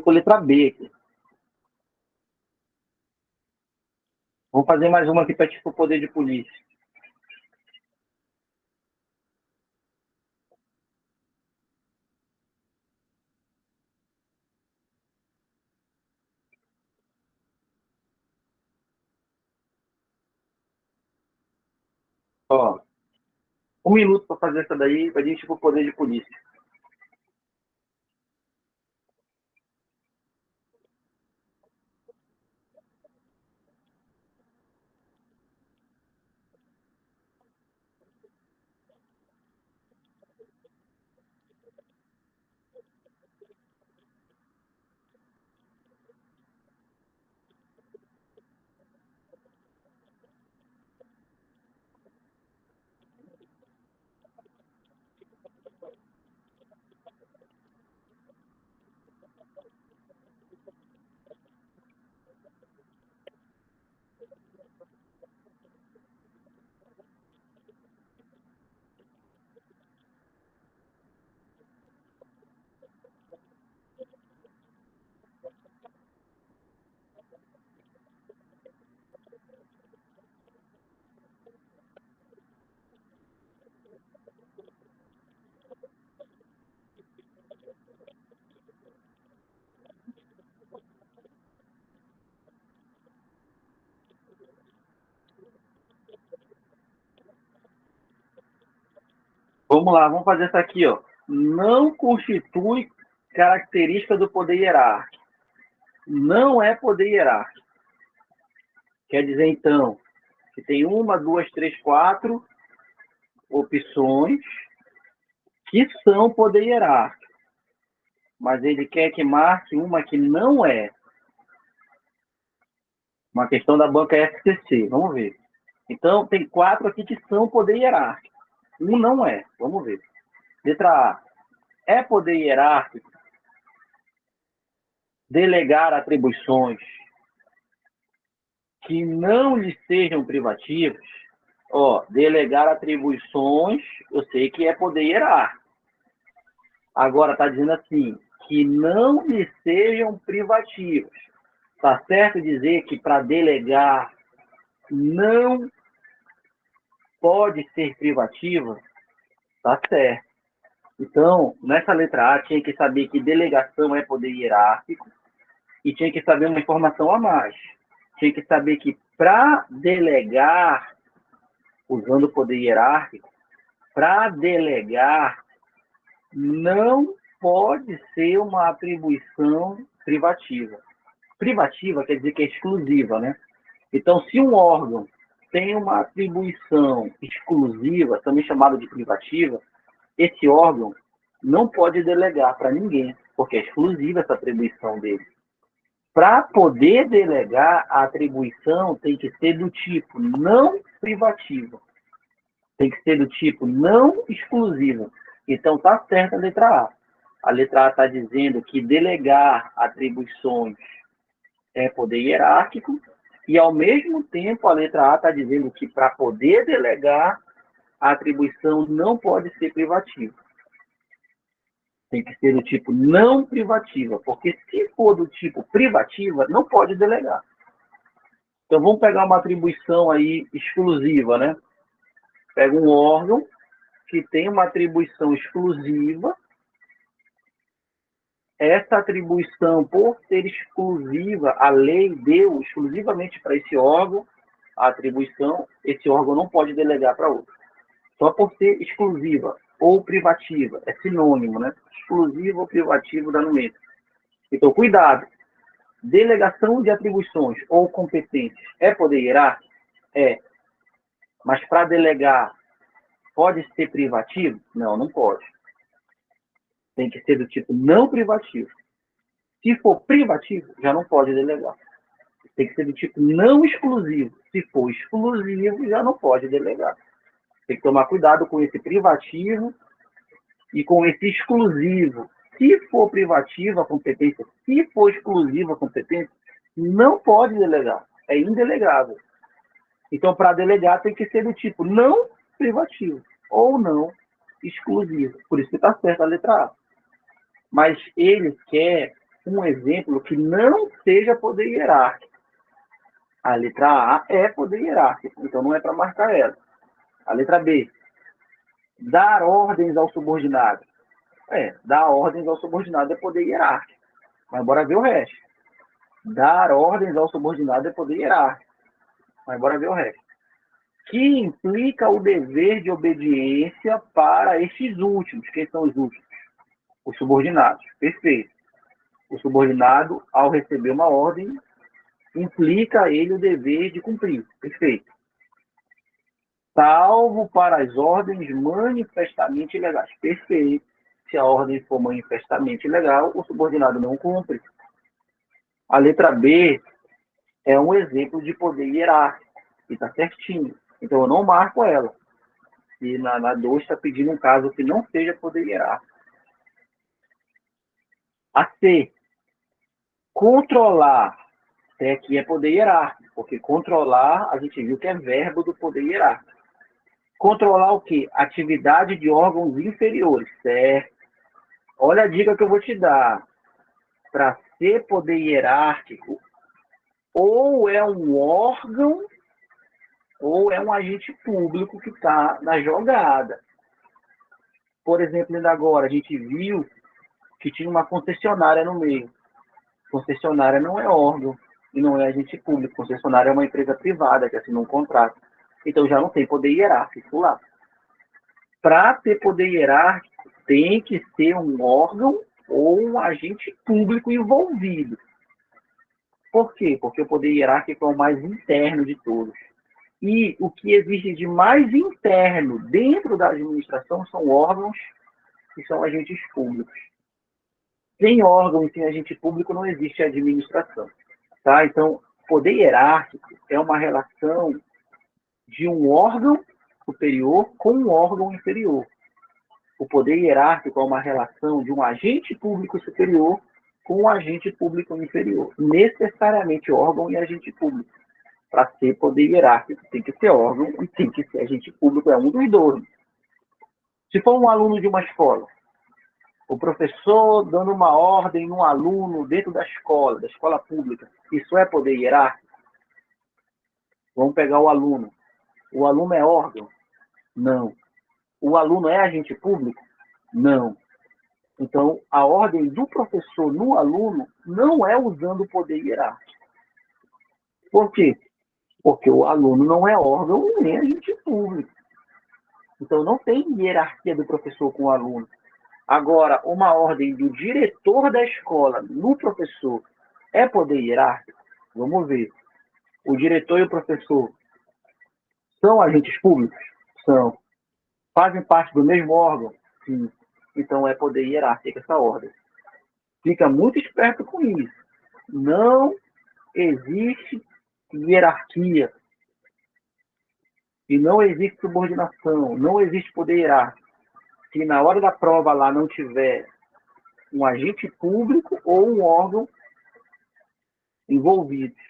letra B aqui. Vou fazer mais uma aqui para tipo poder de polícia. Ó, 1 minuto para fazer essa daí, para a gente tipo poder de polícia. Vamos lá, vamos fazer essa aqui, ó. Não constitui característica do poder hierárquico. Não é poder hierárquico. Quer dizer, então, que tem 1, 2, 3, 4 opções que são poder hierárquico. Mas ele quer que marque uma que não é. Uma questão da banca FCC. Vamos ver. Então, tem 4 aqui que são poder hierárquico. Um não é. Vamos ver. Letra A. É poder hierárquico delegar atribuições que não lhe sejam privativas? Ó, delegar atribuições, eu sei que é poder hierárquico. Agora está dizendo assim, que não lhe sejam privativas. Está certo dizer que para delegar não pode ser privativa? Tá certo. Então, nessa letra A, tinha que saber que delegação é poder hierárquico e tinha que saber uma informação a mais. Tinha que saber que para delegar, usando o poder hierárquico, para delegar não pode ser uma atribuição privativa. Privativa quer dizer que é exclusiva, né? Então, se um órgão tem uma atribuição exclusiva, também chamada de privativa, esse órgão não pode delegar para ninguém, porque é exclusiva essa atribuição dele. Para poder delegar, a atribuição tem que ser do tipo não privativa. Tem que ser do tipo não exclusiva. Então, está certa a letra A. A letra A está dizendo que delegar atribuições é poder hierárquico, e, ao mesmo tempo, a letra A está dizendo que, para poder delegar, a atribuição não pode ser privativa. Tem que ser do tipo não privativa, porque se for do tipo privativa, não pode delegar. Então, vamos pegar uma atribuição aí exclusiva, né? Pega um órgão que tem uma atribuição exclusiva. Essa atribuição, por ser exclusiva, a lei deu exclusivamente para esse órgão a atribuição, esse órgão não pode delegar para outro. Só por ser exclusiva ou privativa, é sinônimo, né? Exclusivo ou privativo dá no mesmo. Então, cuidado. Delegação de atribuições ou competências é poder hierárquico? É. Mas para delegar, pode ser privativo? Não, não pode. Tem que ser do tipo não privativo. Se for privativo, já não pode delegar. Tem que ser do tipo não exclusivo. Se for exclusivo, já não pode delegar. Tem que tomar cuidado com esse privativo e com esse exclusivo. Se for privativo a competência, se for exclusiva a competência, não pode delegar. É indelegável. Então, para delegar, tem que ser do tipo não privativo ou não exclusivo. Por isso que está certo a letra A. Mas ele quer um exemplo que não seja poder hierárquico. A letra A é poder hierárquico, então não é para marcar ela. A letra B, dar ordens ao subordinado. Dar ordens ao subordinado é poder hierárquico. Mas bora ver o resto. Dar ordens ao subordinado é poder hierárquico. Mas bora ver o resto. Que implica o dever de obediência para estes últimos. Quem são os últimos? Os subordinados. Perfeito. O subordinado, ao receber uma ordem, implica a ele o dever de cumprir. Perfeito. Salvo para as ordens manifestamente ilegais. Perfeito. Se a ordem for manifestamente ilegal, o subordinado não cumpre. A letra B é um exemplo de poder hierárquico. E está certinho. Então, eu não marco ela. E na 2 está pedindo um caso que não seja poder hierárquico. A C. Controlar. Até aqui é poder hierárquico. Porque controlar, a gente viu que é verbo do poder hierárquico. Controlar o quê? Atividade de órgãos inferiores. Certo. Olha a dica que eu vou te dar. Para ser poder hierárquico, ou é um órgão, ou é um agente público que está na jogada. Por exemplo, ainda agora, a gente viu que tinha uma concessionária no meio. Concessionária não é órgão e não é agente público. Concessionária é uma empresa privada que assinou um contrato. Então, já não tem poder hierárquico lá. Para ter poder hierárquico, tem que ser um órgão ou um agente público envolvido. Por quê? Porque o poder hierárquico é o mais interno de todos. E o que existe de mais interno dentro da administração são órgãos que são agentes públicos. Sem órgão e sem agente público não existe administração. Tá? Então, poder hierárquico é uma relação de um órgão superior com um órgão inferior. O poder hierárquico é uma relação de um agente público superior com um agente público inferior. Necessariamente órgão e agente público. Para ser poder hierárquico, tem que ser órgão e tem que ser agente público, é um dos dois. Se for um aluno de uma escola, o professor dando uma ordem num aluno dentro da escola pública, isso é poder hierárquico? Vamos pegar o aluno. O aluno é órgão? Não. O aluno é agente público? Não. Então, a ordem do professor no aluno não é usando o poder hierárquico. Por quê? Porque o aluno não é órgão e nem agente público. Então, não tem hierarquia do professor com o aluno. Agora, uma ordem do diretor da escola no professor é poder hierárquico? Vamos ver. O diretor e o professor são agentes públicos? São. Fazem parte do mesmo órgão? Sim. Então, é poder hierárquico essa ordem. Fica muito esperto com isso. Não existe hierarquia. E não existe subordinação. Não existe poder hierárquico. Se na hora da prova lá não tiver um agente público ou um órgão envolvidos.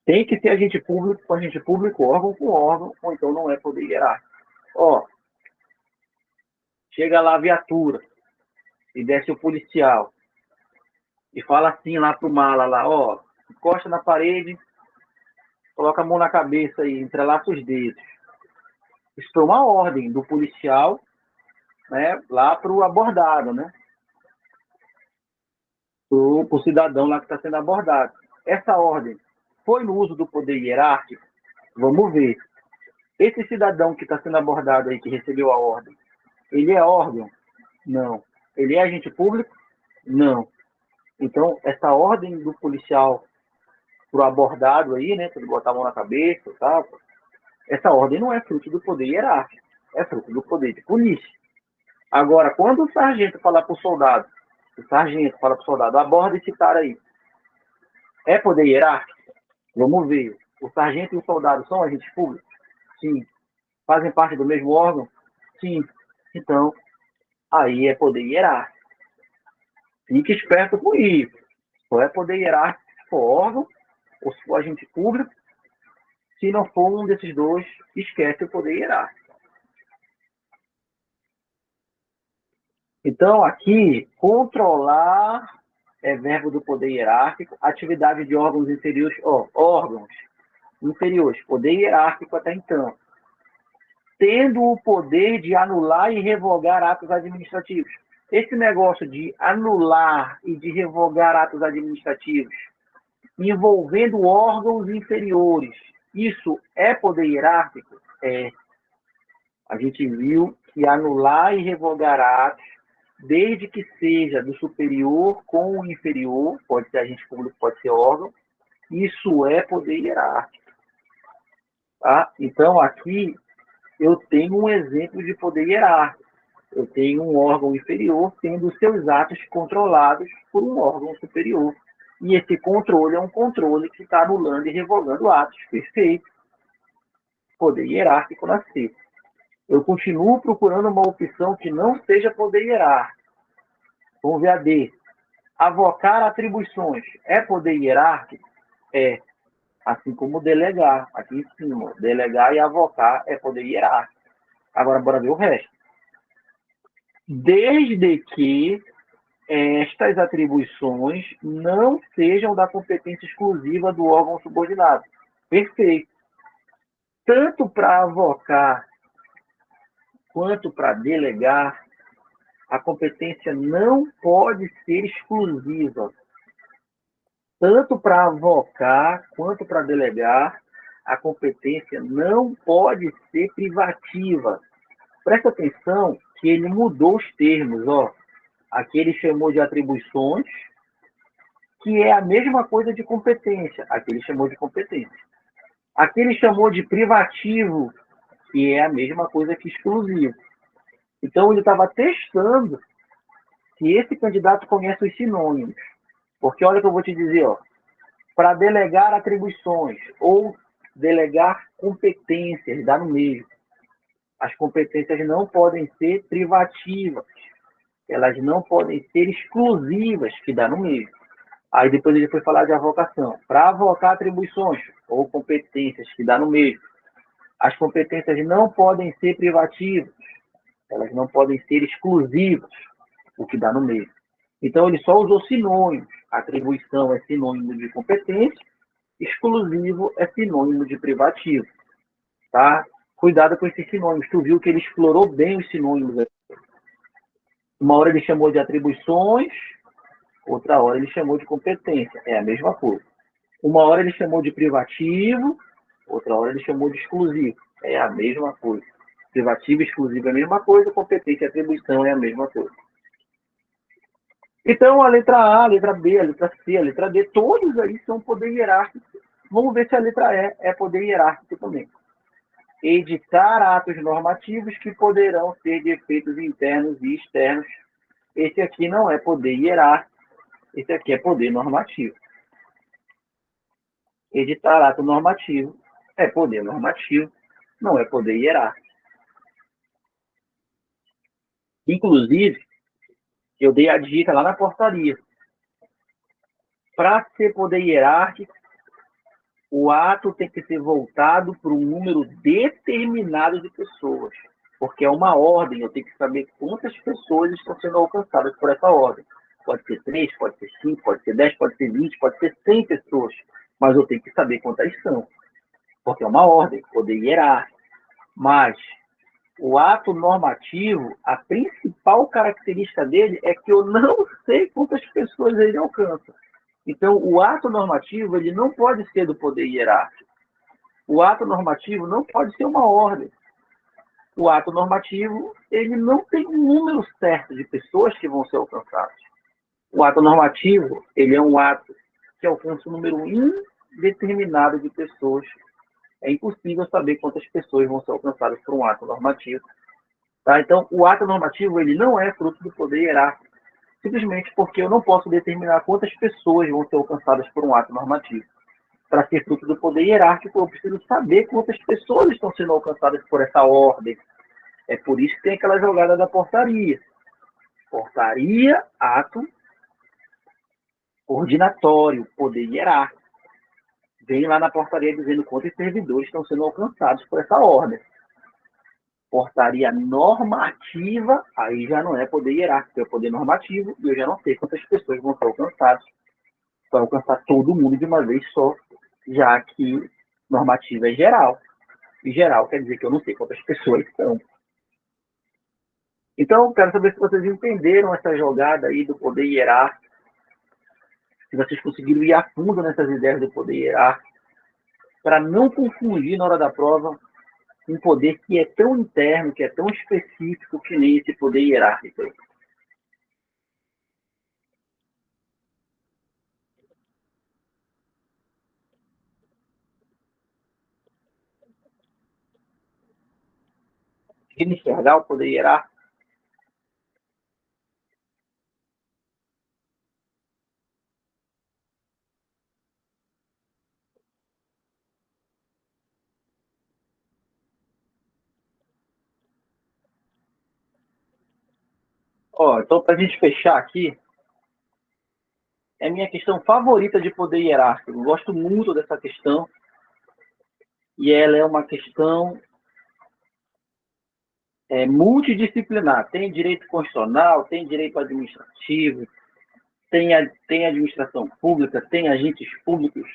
Tem que ser agente público com agente público, órgão com órgão, ou então não é poder hierárquico. Ó, chega lá a viatura e desce o policial e fala assim lá pro mala lá, ó, encosta na parede, coloca a mão na cabeça e entrelaça os dedos. Isso foi uma ordem do policial, né, lá pro abordado, né? Pro cidadão lá que está sendo abordado. Essa ordem foi no uso do poder hierárquico? Vamos ver. Esse cidadão que está sendo abordado aí, que recebeu a ordem, ele é órgão? Não. Ele é agente público? Não. Então, essa ordem do policial pro abordado aí, né, para ele botar a mão na cabeça, tá? Essa ordem não é fruto do poder hierárquico, é fruto do poder de polícia. Agora, quando o sargento falar pro soldado, aborda esse cara aí. É poder hierárquico? Vamos ver. O sargento e o soldado são agentes públicos? Sim. Fazem parte do mesmo órgão? Sim. Então, aí é poder hierárquico. Fique esperto com isso. Só é poder hierárquico se for órgão ou se for agente público. Se não for um desses dois, esquece o poder hierárquico. Então, aqui, controlar é verbo do poder hierárquico, atividade de órgãos inferiores, órgãos inferiores, poder hierárquico até então. Tendo o poder de anular e revogar atos administrativos. Esse negócio de anular e de revogar atos administrativos envolvendo órgãos inferiores, isso é poder hierárquico? É. A gente viu que anular e revogar atos, desde que seja do superior com o inferior, pode ser agente público, pode ser órgão, isso é poder hierárquico. Tá? Então, aqui, eu tenho um exemplo de poder hierárquico. Eu tenho um órgão inferior tendo seus atos controlados por um órgão superior. E esse controle é um controle que está anulando e revogando atos. Perfeito. Poder hierárquico nascer. Eu continuo procurando uma opção que não seja poder hierárquico. Vamos ver a D. Avocar atribuições. É poder hierárquico? É. Assim como delegar. Aqui em cima. Delegar e avocar é poder hierárquico. Agora, bora ver o resto. Desde que estas atribuições não sejam da competência exclusiva do órgão subordinado. Perfeito. Tanto para avocar quanto para delegar, a competência não pode ser exclusiva. Tanto para avocar quanto para delegar, a competência não pode ser privativa. Presta atenção que ele mudou os termos. Aqui ele chamou de atribuições, que é a mesma coisa de competência. Aqui ele chamou de competência. Aqui ele chamou de privativo, que é a mesma coisa que exclusivo. Então, ele estava testando se esse candidato conhece os sinônimos. Porque olha o que eu vou te dizer, para delegar atribuições ou delegar competências, dá no mesmo. As competências não podem ser privativas. Elas não podem ser exclusivas, que dá no mesmo. Aí depois ele foi falar de avocação. Para avocar atribuições ou competências, que dá no mesmo. As competências não podem ser privativas. Elas não podem ser exclusivas, o que dá no mesmo. Então, ele só usou sinônimos. Atribuição é sinônimo de competência, exclusivo é sinônimo de privativo. Tá? Cuidado com esses sinônimos. Tu viu que ele explorou bem os sinônimos. Uma hora ele chamou de atribuições, outra hora ele chamou de competência. É a mesma coisa. Uma hora ele chamou de privativo, outra hora ele chamou de exclusivo. É a mesma coisa. Privativo e exclusivo é a mesma coisa, competência e atribuição é a mesma coisa. Então, a letra A, a letra B, a letra C, a letra D, todos aí são poder hierárquico. Vamos ver se a letra E é poder hierárquico também. Editar atos normativos que poderão ser de efeitos internos e externos. Esse aqui não é poder hierárquico, esse aqui é poder normativo. Editar ato normativo é poder normativo, não é poder hierárquico. Inclusive, eu dei a dica lá na portaria. Para ser poder hierárquico, o ato tem que ser voltado para um número determinado de pessoas. Porque é uma ordem, eu tenho que saber quantas pessoas estão sendo alcançadas por essa ordem. Pode ser 3, pode ser 5, pode ser 10, pode ser 20, pode ser 100 pessoas. Mas eu tenho que saber quantas são. Porque é uma ordem, poder hierárquico. Mas o ato normativo, a principal característica dele é que eu não sei quantas pessoas ele alcança. Então, o ato normativo ele não pode ser do poder hierárquico. O ato normativo não pode ser uma ordem. O ato normativo ele não tem um número certo de pessoas que vão ser alcançadas. O ato normativo ele é um ato que alcança um número indeterminado de pessoas. É impossível saber quantas pessoas vão ser alcançadas por um ato normativo. Tá? Então, o ato normativo ele não é fruto do poder hierárquico. simplesmente porque eu não posso determinar quantas pessoas vão ser alcançadas por um ato normativo. Para ser fruto do poder hierárquico, eu preciso saber quantas pessoas estão sendo alcançadas por essa ordem. É por isso que tem aquela jogada da portaria. Portaria, ato ordinatório, poder hierárquico. Vem lá na portaria dizendo quantos servidores estão sendo alcançados por essa ordem. Portaria normativa, aí já não é poder hierárquico, é poder normativo, e eu já não sei quantas pessoas vão ser alcançadas. Vai alcançar todo mundo de uma vez só, já que normativa é geral. E geral quer dizer que eu não sei quantas pessoas são. Então, quero saber se vocês entenderam essa jogada aí do poder hierárquico, se vocês conseguiram ir a fundo nessas ideias do poder hierárquico, para não confundir na hora da prova um poder que é tão interno, que é tão específico, que nem esse poder hierárquico. Conseguiram enxergar o poder hierárquico? Ó, então, para a gente fechar aqui, é a minha questão favorita de poder hierárquico. Eu gosto muito dessa questão, e ela é uma questão multidisciplinar. Tem direito constitucional, tem direito administrativo, tem administração pública, tem agentes públicos.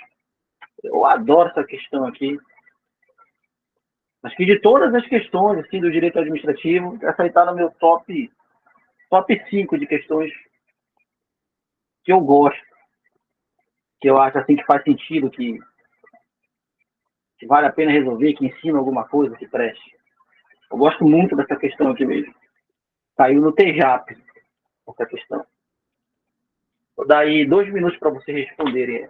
Eu adoro essa questão aqui. Acho que de todas as questões assim, do direito administrativo, essa aí está no meu top 5 de questões que eu gosto, que eu acho assim que faz sentido, que vale a pena resolver, que ensina alguma coisa, que preste. Eu gosto muito dessa questão aqui mesmo. Saiu no TJAP, essa questão. Vou dar aí 2 minutos para vocês responderem.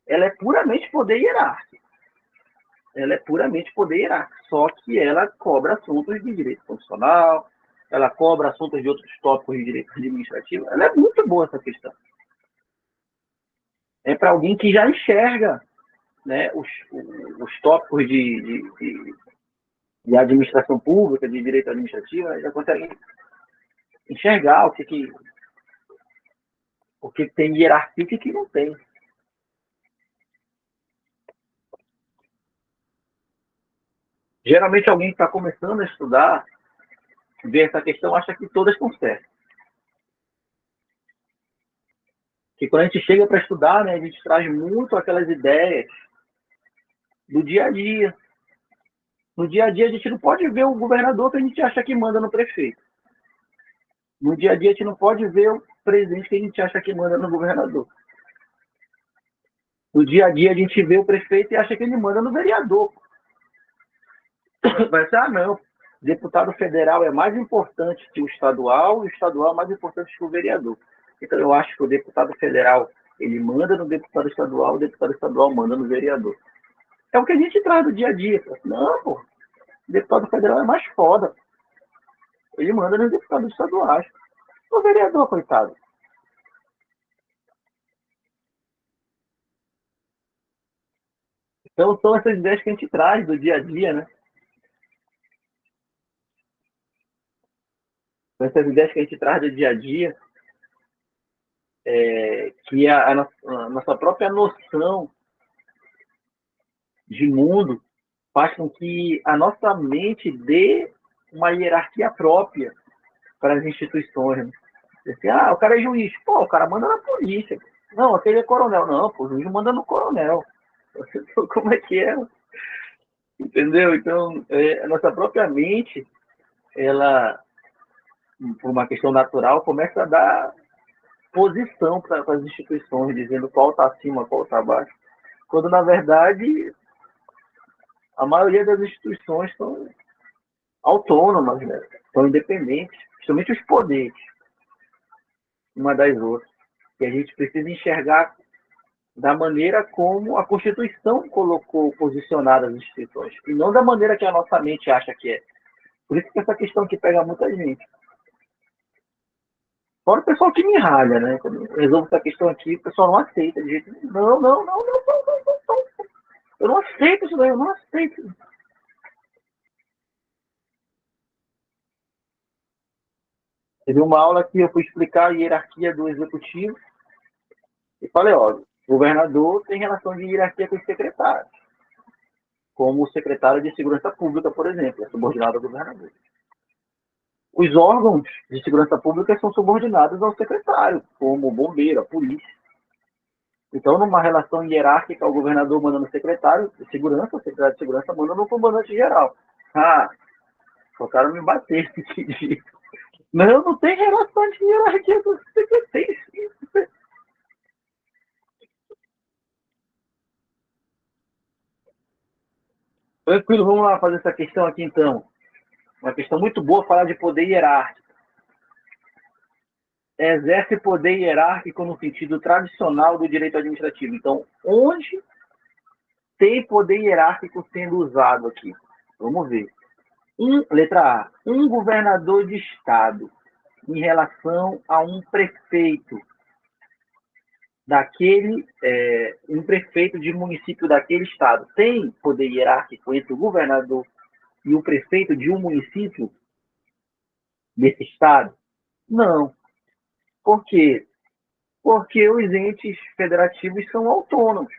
Ela é puramente poder hierárquico. Ela é puramente poder hierárquico, só que ela cobra assuntos de direito constitucional, ela cobra assuntos de outros tópicos de direito administrativo. Ela é muito boa essa questão. É para alguém que já enxerga, né, os tópicos de administração pública, de direito administrativo, já consegue enxergar o que tem hierarquia e o que não tem. Geralmente alguém que está começando a estudar, vê essa questão, acha que todas estão certas. Que quando a gente chega para estudar, né, a gente traz muito aquelas ideias do dia a dia. No dia a dia a gente não pode ver o governador que a gente acha que manda no prefeito. No dia a dia a gente não pode ver o presidente que a gente acha que manda no governador. No dia a dia a gente vê o prefeito e acha que ele manda no vereador. Vai ser, não, deputado federal é mais importante que o estadual, e o estadual é mais importante que o vereador. Então eu acho que o deputado federal, ele manda no deputado estadual, o deputado estadual manda no vereador. É o que a gente traz do dia a dia. Não, pô, o deputado federal é mais foda. Ele manda nos deputados estaduais. O vereador, coitado. Então são essas ideias que a gente traz do dia a dia, né? São essas ideias que a gente traz do dia a dia, que é a nossa própria noção de mundo faz com que a nossa mente dê uma hierarquia própria para as instituições. Né? Assim, o cara é juiz. Pô, o cara manda na polícia. Não, aquele é coronel. Não, pô, o juiz manda no coronel. Como é que é? Entendeu? Então, a nossa própria mente, ela, por uma questão natural, começa a dar posição para as instituições, dizendo qual está acima, qual está abaixo. Quando, na verdade, a maioria das instituições são autônomas, né? São independentes, principalmente os poderes, uma das outras. E a gente precisa enxergar da maneira como a Constituição colocou posicionadas as instituições, e não da maneira que a nossa mente acha que é. Por isso que essa questão aqui pega muita gente. Fora o pessoal que me ralha, né? Quando eu resolvo essa questão aqui, o pessoal não aceita de jeito nenhum. Não, não, não, não, não, não, não, não. Eu não aceito isso daí, eu não aceito. Teve uma aula que eu fui explicar a hierarquia do executivo e falei, olha, o governador tem relação de hierarquia com os secretários, como o secretário de Segurança Pública, por exemplo, é subordinado ao governador. Os órgãos de segurança pública são subordinados ao secretário, como o bombeiro, a polícia. Então, numa relação hierárquica, o governador manda no secretário de segurança, o secretário de segurança manda no comandante geral. Ah, tocaram me bater esse dia. Não, não tem relação de hierarquia com o secretário. Tranquilo, vamos lá fazer essa questão aqui então. Uma questão muito boa falar de poder hierárquico. Exerce poder hierárquico no sentido tradicional do direito administrativo. Então, onde tem poder hierárquico sendo usado aqui? Vamos ver. Letra A. Um governador de estado em relação a um prefeito um prefeito de município daquele estado tem poder hierárquico entre o governador e o prefeito de um município desse estado? Não. Por quê? Porque os entes federativos são autônomos.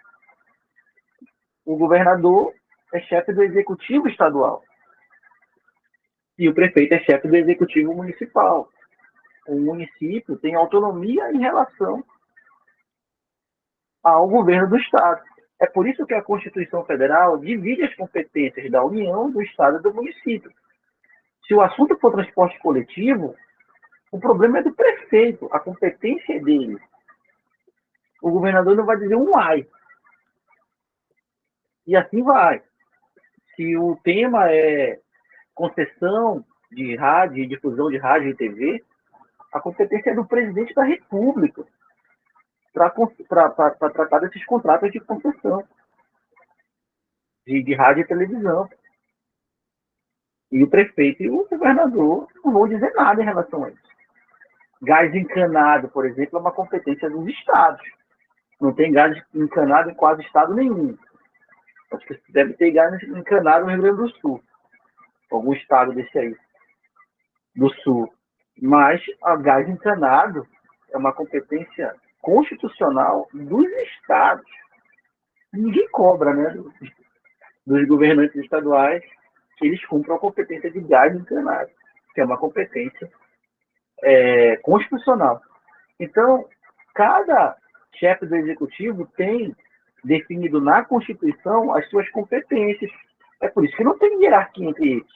O governador é chefe do executivo estadual e o prefeito é chefe do executivo municipal. O município tem autonomia em relação ao governo do estado. É por isso que a Constituição Federal divide as competências da União, do estado e do município. Se o assunto for transporte coletivo, o problema é do prefeito, a competência é dele. O governador não vai dizer um ai. E assim vai. Se o tema é concessão de rádio, difusão de rádio e TV, a competência é do presidente da República para tratar desses contratos de concessão de rádio e televisão. E o prefeito e o governador não vão dizer nada em relação a isso. Gás encanado, por exemplo, é uma competência dos estados. Não tem gás encanado em quase estado nenhum. Acho que deve ter gás encanado no Rio Grande do Sul. Algum estado desse aí, do Sul. Mas a gás encanado é uma competência constitucional dos estados. Ninguém cobra, né, dos governantes estaduais que eles cumpram a competência de gás encanado, que é uma competência constitucional. Então, cada chefe do executivo tem definido na Constituição as suas competências. É por isso que não tem hierarquia entre eles.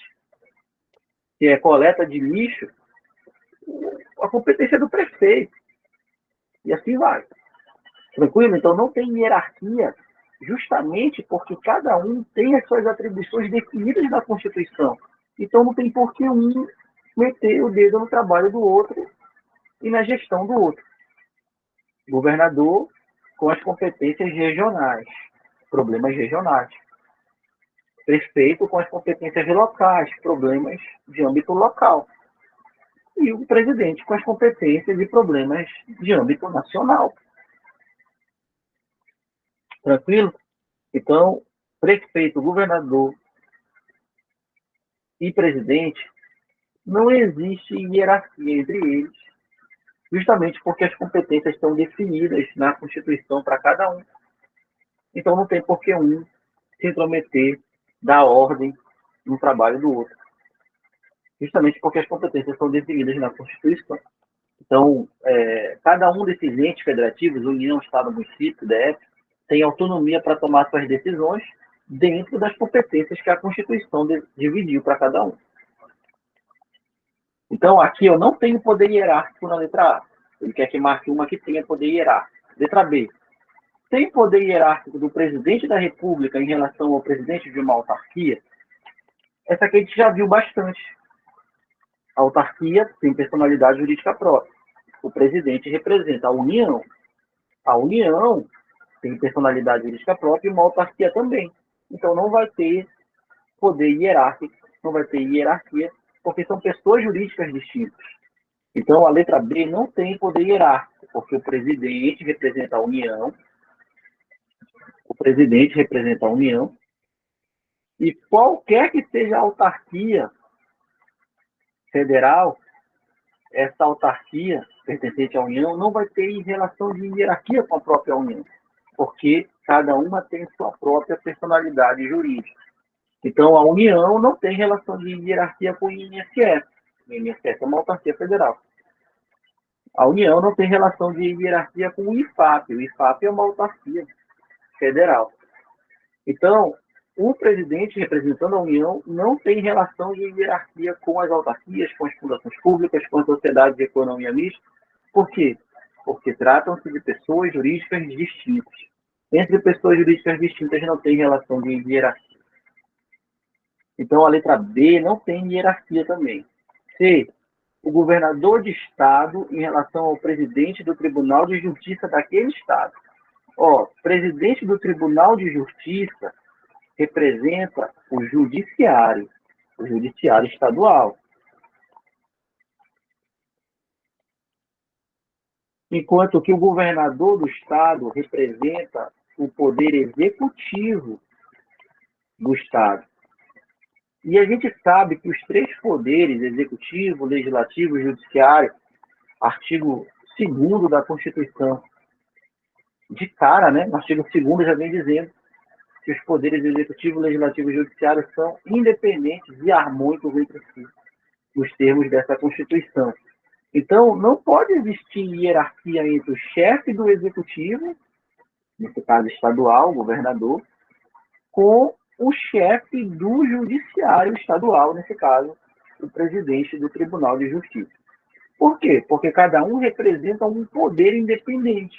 Se é coleta de lixo, a competência é do prefeito. E assim vai. Tranquilo? Então não tem hierarquia, justamente porque cada um tem as suas atribuições definidas na Constituição. Então não tem por que um meter o dedo no trabalho do outro e na gestão do outro. Governador com as competências regionais, problemas regionais. Prefeito com as competências locais, problemas de âmbito local. E o presidente com as competências e problemas de âmbito nacional. Tranquilo? Então, prefeito, governador e presidente, não existe hierarquia entre eles, justamente porque as competências estão definidas na Constituição para cada um. Então, não tem por que um se intrometer, dar ordem no trabalho do outro. Justamente porque as competências são definidas na Constituição. Então, cada um desses entes federativos, União, Estado, Município, DF, tem autonomia para tomar suas decisões dentro das competências que a Constituição dividiu para cada um. Então, aqui eu não tenho poder hierárquico na letra A. Ele quer que marque uma que tenha poder hierárquico. Letra B. Tem poder hierárquico do presidente da República em relação ao presidente de uma autarquia? Essa aqui a gente já viu bastante. A autarquia tem personalidade jurídica própria. O presidente representa a União. A União tem personalidade jurídica própria e uma autarquia também. Então não vai ter poder hierárquico, não vai ter hierarquia, porque são pessoas jurídicas distintas. Então, a letra B não tem poder hierárquico, porque o presidente representa a União, e qualquer que seja a autarquia federal, essa autarquia pertencente à União não vai ter relação de hierarquia com a própria União, porque cada uma tem sua própria personalidade jurídica. Então, a União não tem relação de hierarquia com o INSS. O INSS é uma autarquia federal. A União não tem relação de hierarquia com o IFAP. O IFAP é uma autarquia federal. Então, o presidente representando a União não tem relação de hierarquia com as autarquias, com as fundações públicas, com as sociedades de economia mista. Por quê? Porque tratam-se de pessoas jurídicas distintas. Entre pessoas jurídicas distintas não tem relação de hierarquia. Então, a letra B não tem hierarquia também. C, o governador de estado em relação ao presidente do Tribunal de Justiça daquele estado. Presidente do Tribunal de Justiça representa o judiciário estadual. Enquanto que o governador do estado representa o poder executivo do estado. E a gente sabe que os três poderes, executivo, legislativo e judiciário, artigo 2º da Constituição, de cara, né? No artigo 2º já vem dizendo que os poderes executivo, legislativo e judiciário são independentes e harmônicos entre si, nos termos dessa Constituição. Então, não pode existir hierarquia entre o chefe do executivo, nesse caso estadual, o governador, com o chefe do judiciário estadual, nesse caso, o presidente do Tribunal de Justiça. Por quê? Porque cada um representa um poder independente.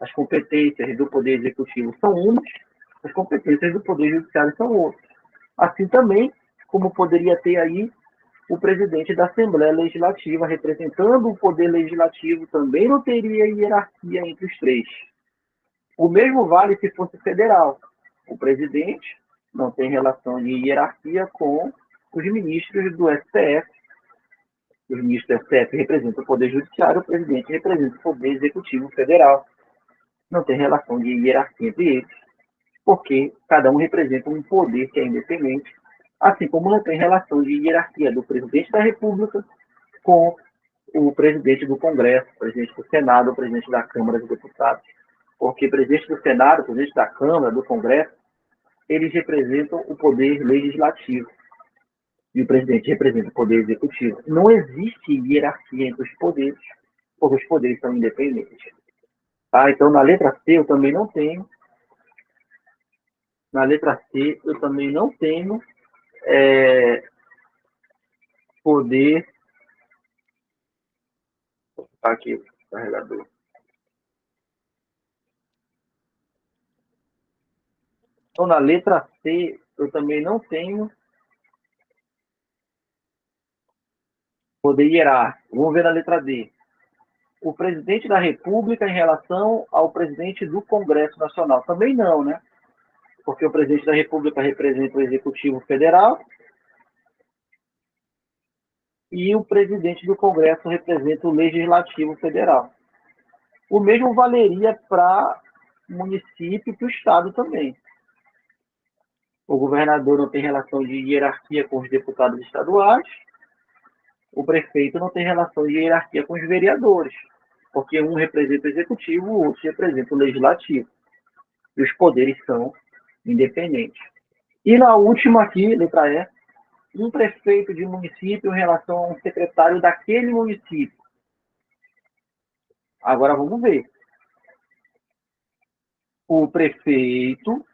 As competências do Poder Executivo são umas, as competências do Poder Judiciário são outras. Assim também, como poderia ter aí o presidente da Assembleia Legislativa representando o Poder Legislativo, também não teria hierarquia entre os três. O mesmo vale se fosse federal. O presidente não tem relação de hierarquia com os ministros do STF. Os ministros do STF representam o Poder Judiciário, o presidente representa o Poder Executivo Federal. Não tem relação de hierarquia entre eles, porque cada um representa um poder que é independente, assim como não tem relação de hierarquia do presidente da República com o presidente do Congresso, o presidente do Senado, o presidente da Câmara dos Deputados, porque o presidente do Senado, o presidente da Câmara, do Congresso, eles representam o poder legislativo e o presidente representa o poder executivo. Não existe hierarquia entre os poderes, porque os poderes são independentes. Tá? Então, na letra C, eu também não tenho. Na letra C, eu também não tenho poder. Aqui, o carregador. Então, na letra C, eu também não tenho poder hierárquico. Vamos ver na letra D. O presidente da República em relação ao presidente do Congresso Nacional. Também não, né? Porque o presidente da República representa o Executivo Federal e o presidente do Congresso representa o Legislativo Federal. O mesmo valeria para o município e para o Estado também. O governador não tem relação de hierarquia com os deputados estaduais, o prefeito não tem relação de hierarquia com os vereadores, porque um representa o executivo, o outro representa o legislativo. E os poderes são independentes. E na última aqui, letra E, um prefeito de município em relação a um secretário daquele município. Agora vamos ver. O prefeito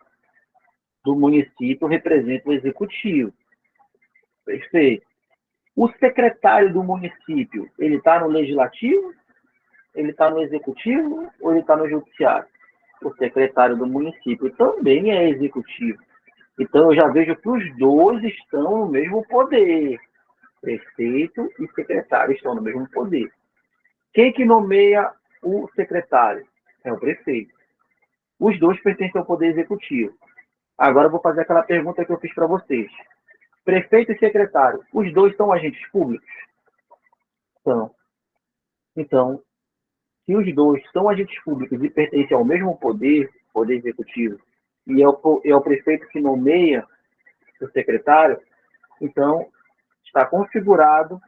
do município representa o executivo. Perfeito. O secretário do município, ele está no legislativo, ele está no executivo ou ele está no judiciário? O secretário do município também é executivo. Então, eu já vejo que os dois estão no mesmo poder. Prefeito e secretário estão no mesmo poder. Quem que nomeia o secretário? É o prefeito. Os dois pertencem ao poder executivo. Agora eu vou fazer aquela pergunta que eu fiz para vocês. Prefeito e secretário, os dois são agentes públicos? São. Então, se os dois são agentes públicos e pertencem ao mesmo poder, poder executivo, e é o prefeito que nomeia o secretário, então está configurado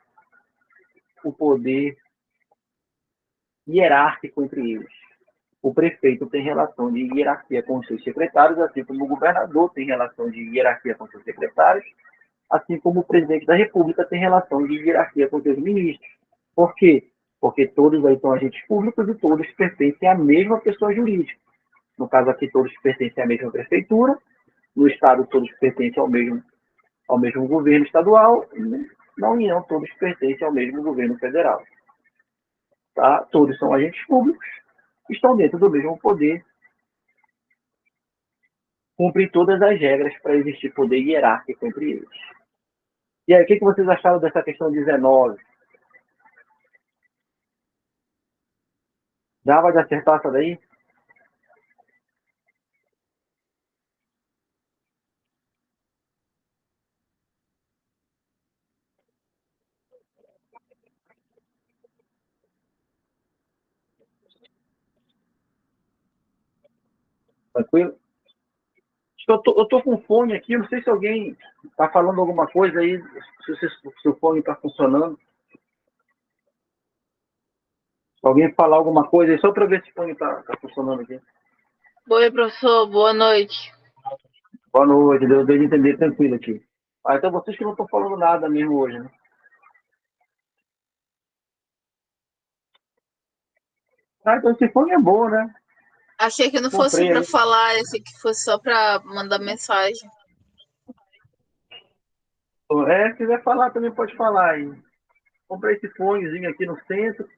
o poder hierárquico entre eles. O prefeito tem relação de hierarquia com os seus secretários, assim como o governador tem relação de hierarquia com os seus secretários, assim como o presidente da República tem relação de hierarquia com os seus ministros. Por quê? Porque todos aí são agentes públicos e todos pertencem à mesma pessoa jurídica. No caso aqui, todos pertencem à mesma prefeitura, no estado todos pertencem ao mesmo governo estadual, e na União todos pertencem ao mesmo governo federal. Tá? Todos são agentes públicos, estão dentro do mesmo poder, cumprem todas as regras para existir poder hierárquico entre eles. E aí, o que vocês acharam dessa questão 19? Dava de acertar essa daí? Tranquilo? Eu tô com fone aqui, não sei se alguém está falando alguma coisa aí, se o fone está funcionando. Se alguém falar alguma coisa aí, só para ver se o fone está funcionando aqui. Oi, professor, boa noite. Boa noite, deu de entender tranquilo aqui. Então vocês que não estão falando nada mesmo hoje, né? Então esse fone é bom, né? Achei que não fosse Comprei para aí. falar, achei que fosse só para mandar mensagem. Se quiser falar também pode falar aí. Comprei esse fonezinho aqui no centro.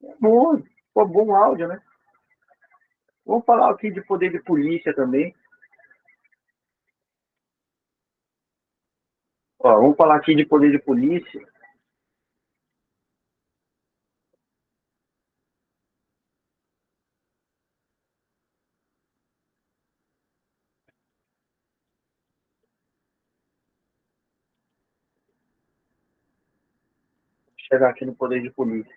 É bom, ficou bom áudio, né? Vamos falar aqui de poder de polícia também. Vamos falar aqui de poder de polícia. Vou chegar aqui no poder de polícia.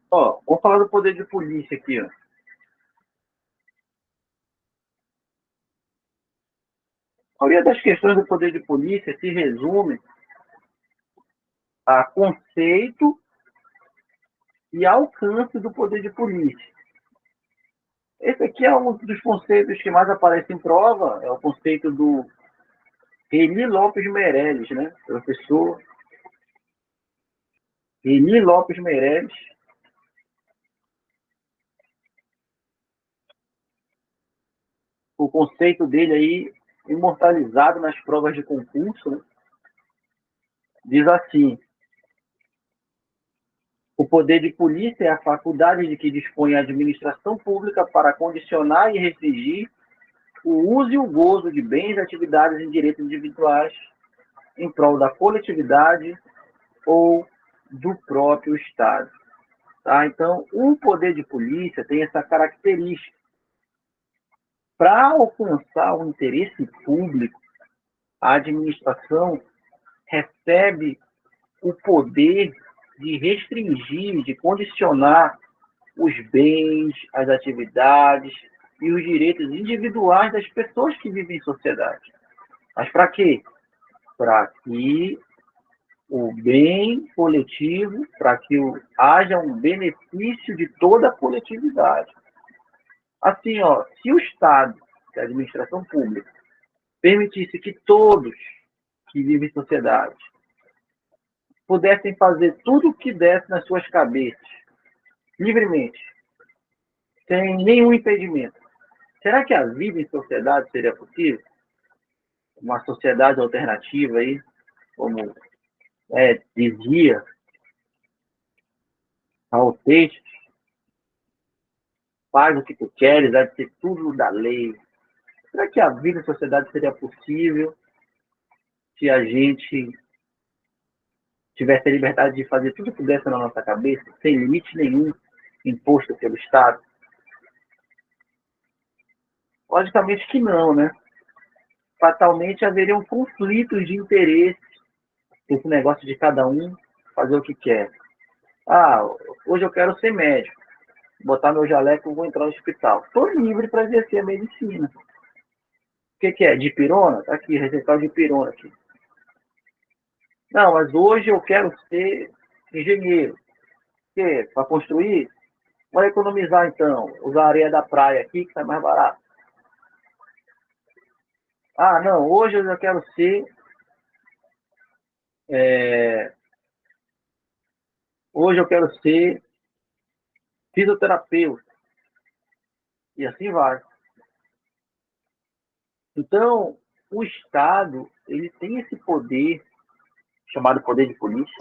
Vamos falar do poder de polícia aqui, ó. A maioria das questões do poder de polícia se resume a conceito e alcance do poder de polícia. Esse aqui é um dos conceitos que mais aparece em prova, é o conceito do Reni Lopes Meirelles, né? Professor Reni Lopes Meirelles. O conceito dele aí, imortalizado nas provas de concurso, né? Diz assim: o poder de polícia é a faculdade de que dispõe a administração pública para condicionar e restringir o uso e o gozo de bens, atividades e direitos individuais em prol da coletividade ou do próprio Estado. Tá? Então, o poder de polícia tem essa característica. Para alcançar o interesse público, a administração recebe o poder de restringir, de condicionar os bens, as atividades e os direitos individuais das pessoas que vivem em sociedade. Mas para quê? Para que o bem coletivo, para que haja um benefício de toda a coletividade. Assim, se o Estado, a administração pública, permitisse que todos que vivem em sociedade pudessem fazer tudo o que desse nas suas cabeças, livremente, sem nenhum impedimento, será que a vida em sociedade seria possível? Uma sociedade alternativa aí, como dizia Raul Seixas, faz o que tu queres, vai ser tudo da lei. Será que a vida em sociedade seria possível se a gente tivesse a liberdade de fazer tudo que desse na nossa cabeça, sem limite nenhum imposto pelo Estado? Logicamente que não, né? Fatalmente haveriam conflitos de interesse, esse negócio de cada um fazer o que quer. Ah, hoje eu quero ser médico, botar meu jaleco e vou entrar no hospital. Estou livre para exercer a medicina. O que é? Dipirona? Está aqui, receituário de dipirona aqui. Não, mas hoje eu quero ser engenheiro. Para construir? Vou economizar então. Usar a areia da praia aqui, que está mais barato. Ah, não, hoje eu já quero ser. Hoje eu quero ser fisioterapeuta. E assim vai. Então, o Estado, ele tem esse poder, chamado poder de polícia,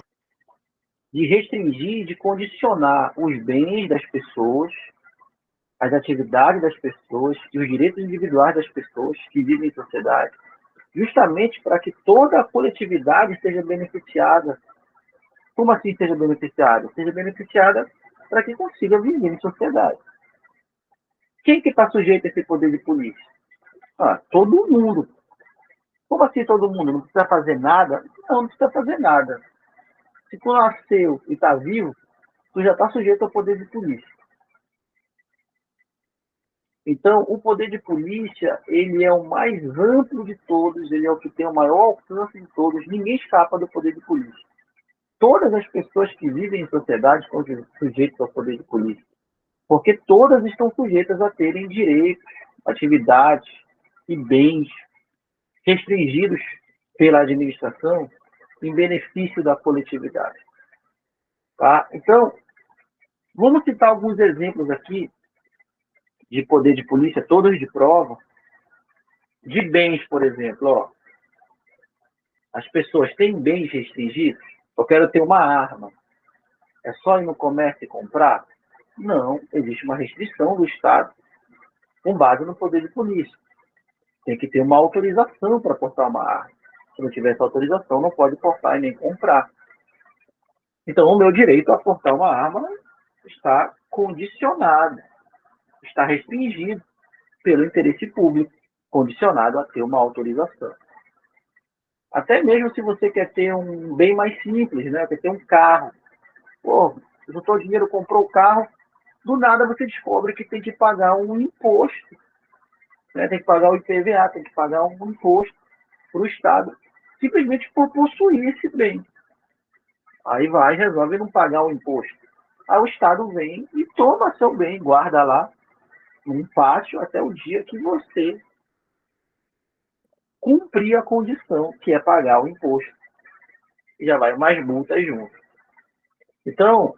de restringir, de condicionar os bens das pessoas, as atividades das pessoas e os direitos individuais das pessoas que vivem em sociedade, justamente para que toda a coletividade seja beneficiada. Como assim seja beneficiada? Seja beneficiada para que consiga viver em sociedade. Quem que está sujeito a esse poder de polícia? Ah, todo mundo. Como assim todo mundo? Não precisa fazer nada? Não precisa fazer nada. Se tu nasceu e está vivo, tu já está sujeito ao poder de polícia. Então, o poder de polícia, ele é o mais amplo de todos, ele é o que tem o maior alcance de todos, ninguém escapa do poder de polícia. Todas as pessoas que vivem em sociedade estão sujeitas ao poder de polícia, porque todas estão sujeitas a terem direitos, atividades e bens restringidos pela administração em benefício da coletividade. Tá? Então, vamos citar alguns exemplos aqui de poder de polícia, todos de prova, de bens, por exemplo. Ó, as pessoas têm bens restringidos? Eu quero ter uma arma. É só ir no comércio e comprar? Não, existe uma restrição do Estado com base no poder de polícia. Tem que ter uma autorização para portar uma arma. Se não tiver essa autorização, não pode portar e nem comprar. Então, o meu direito a portar uma arma está condicionado, está restringido pelo interesse público, condicionado a ter uma autorização. Até mesmo se você quer ter um bem mais simples, né? Quer ter um carro. Pô, juntou dinheiro, comprou o carro, do nada você descobre que tem que pagar um imposto, né? Tem que pagar o IPVA, tem que pagar um imposto para o Estado, simplesmente por possuir esse bem. Aí vai, resolve não pagar o imposto. Aí o Estado vem e toma seu bem, guarda lá num pátio até o dia que você cumprir a condição, que é pagar o imposto. E já vai mais multas junto. Então,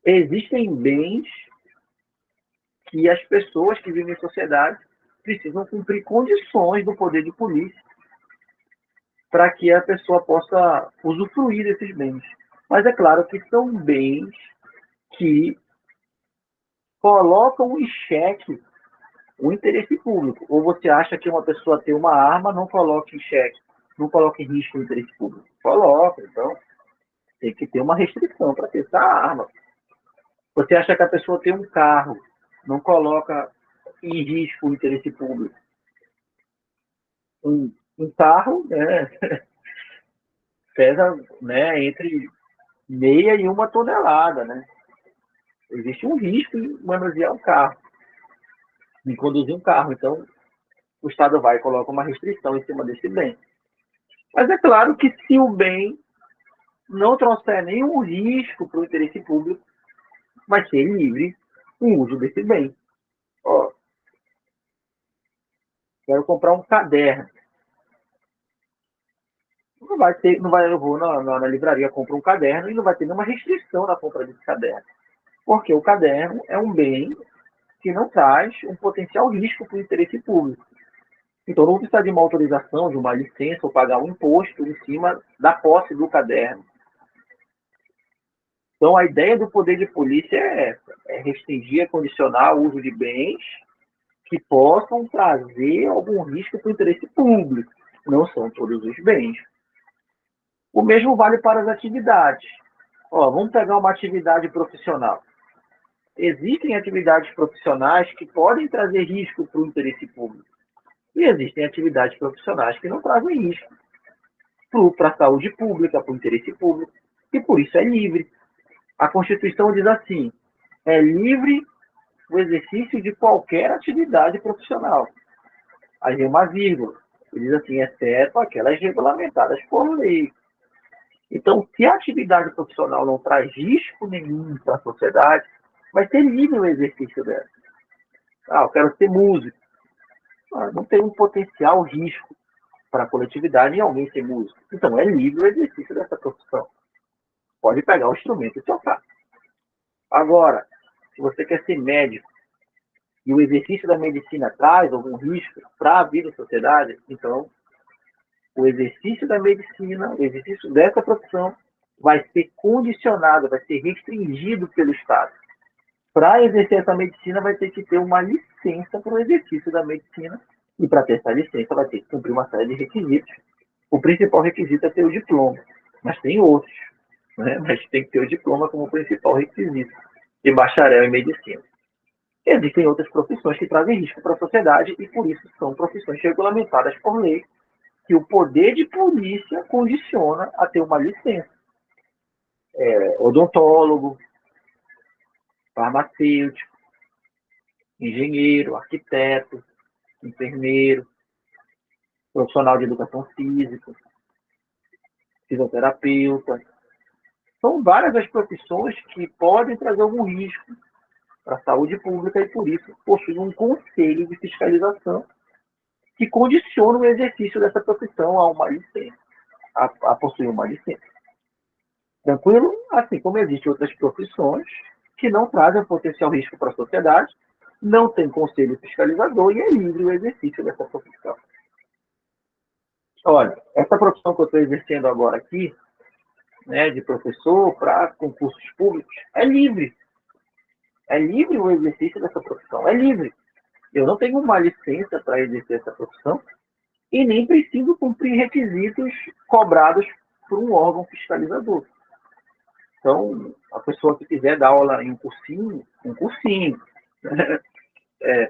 existem bens que as pessoas que vivem em sociedade precisam cumprir condições do poder de polícia para que a pessoa possa usufruir desses bens. Mas é claro que são bens que colocam em xeque o interesse público. Ou você acha que uma pessoa ter uma arma não coloca em xeque, não coloca em risco o interesse público? Coloca, então tem que ter uma restrição para ter essa arma. Você acha que a pessoa tem um carro, não coloca em risco o interesse público? Um carro, né, pesa, né, entre meia e 1 tonelada, né? Existe um risco em manusear um carro, em conduzir um carro. Então, o Estado vai e coloca uma restrição em cima desse bem. Mas é claro que se o bem não trouxer nenhum risco para o interesse público, vai ser livre o uso desse bem. Ó, quero comprar um caderno. Não vai ter, não vai, eu vou na livraria, compro um caderno e não vai ter nenhuma restrição na compra desse caderno. Porque o caderno é um bem que não traz um potencial risco para o interesse público. Então, não precisa de uma autorização, de uma licença ou pagar um imposto em cima da posse do caderno. Então, a ideia do poder de polícia é essa. restringir, é condicionar o uso de bens que possam trazer algum risco para o interesse público. Não são todos os bens. O mesmo vale para as atividades. Vamos pegar uma atividade profissional. Existem atividades profissionais que podem trazer risco para o interesse público. E existem atividades profissionais que não trazem risco para a saúde pública, para o interesse público, e por isso é livre. A Constituição diz assim: é livre o exercício de qualquer atividade profissional. Aí vem uma vírgula. Ele diz assim: exceto aquelas regulamentadas por lei. Então, se a atividade profissional não traz risco nenhum para a sociedade, vai ser livre o exercício dela. Eu quero ser músico. Não tem um potencial risco para a coletividade em alguém ser músico. Então, é livre o exercício dessa profissão. Pode pegar o instrumento e tocar. Agora, se você quer ser médico e o exercício da medicina traz algum risco para a vida da sociedade, então o exercício da medicina, o exercício dessa profissão vai ser condicionado, vai ser restringido pelo Estado. Para exercer essa medicina, vai ter que ter uma licença para o exercício da medicina, e para ter essa licença vai ter que cumprir uma série de requisitos. O principal requisito é ter o diploma, mas tem outros, né? Mas tem que ter o diploma como principal requisito de bacharel em medicina. Existem outras profissões que trazem risco para a sociedade e, por isso, são profissões regulamentadas por lei, que o poder de polícia condiciona a ter uma licença. Odontólogo, farmacêutico, engenheiro, arquiteto, enfermeiro, profissional de educação física, fisioterapeuta. São várias as profissões que podem trazer algum risco para a saúde pública e, por isso, possuem um conselho de fiscalização que condiciona o exercício dessa profissão a uma licença, a possuir uma licença. Tranquilo? Assim como existem outras profissões que não trazem potencial risco para a sociedade, não tem conselho fiscalizador e é livre o exercício dessa profissão. Olha, essa profissão que eu estou exercendo agora aqui, né, de professor para concursos públicos, é livre. É livre o exercício dessa profissão, é livre. Eu não tenho uma licença para exercer essa profissão e nem preciso cumprir requisitos cobrados por um órgão fiscalizador. Então, a pessoa que quiser dar aula em um cursinho,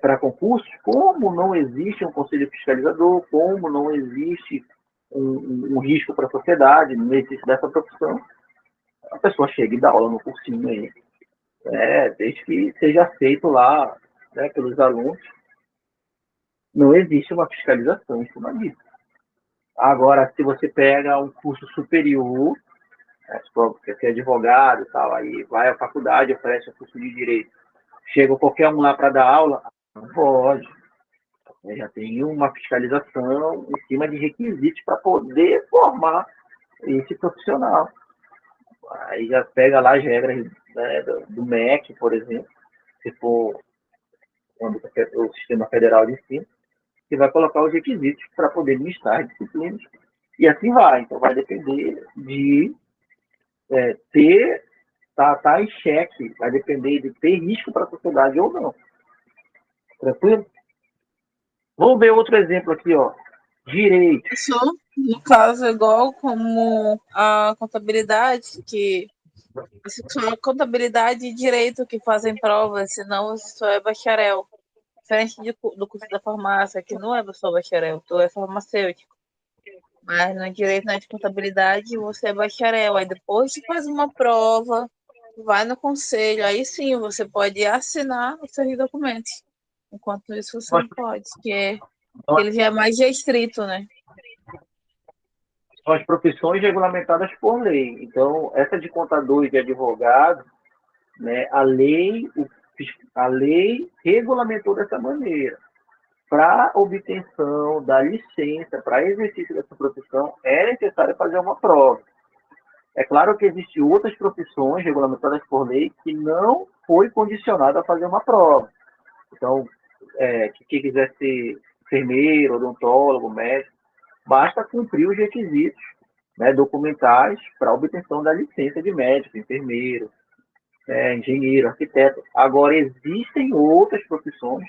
para concursos, como não existe um conselho fiscalizador, como não existe um risco para a sociedade no exercício dessa profissão, a pessoa chega e dá aula no cursinho aí, desde que seja aceito lá, né, pelos alunos. Não existe uma fiscalização em cima disso. Agora, se você pega um curso superior, você é advogado e tal, aí vai à faculdade, oferece um curso de direito, chega qualquer um lá para dar aula, não pode. Já tem uma fiscalização em cima de requisitos para poder formar esse profissional. Aí já pega lá as regras, né, do MEC, por exemplo, se for o Sistema Federal de Ensino, que vai colocar os requisitos para poder ministrar as disciplinas. E assim vai. Então, vai depender de tá em xeque, vai depender de ter risco para a sociedade ou não. Tranquilo? Vamos ver outro exemplo aqui, ó. Direito. Isso, no caso, é igual como a contabilidade, que só a contabilidade e direito que fazem provas, senão você só é bacharel. Diferente do curso da farmácia, que não é só bacharel, tu é farmacêutico. Mas no direito, na de contabilidade, você é bacharel. Aí depois você faz uma prova, vai no conselho, aí sim você pode assinar os seus documentos. Enquanto isso você não pode, que ele já é mais restrito, né? São as profissões regulamentadas por lei. Então, essa de contador e de advogado, né, a lei regulamentou dessa maneira. Para obtenção da licença, para exercício dessa profissão, é necessário fazer uma prova. É claro que existem outras profissões regulamentadas por lei que não foi condicionado a fazer uma prova. Então, quem quiser ser enfermeiro, odontólogo, médico, basta cumprir os requisitos, né, documentais para a obtenção da licença de médico, enfermeiro, engenheiro, arquiteto. Agora, existem outras profissões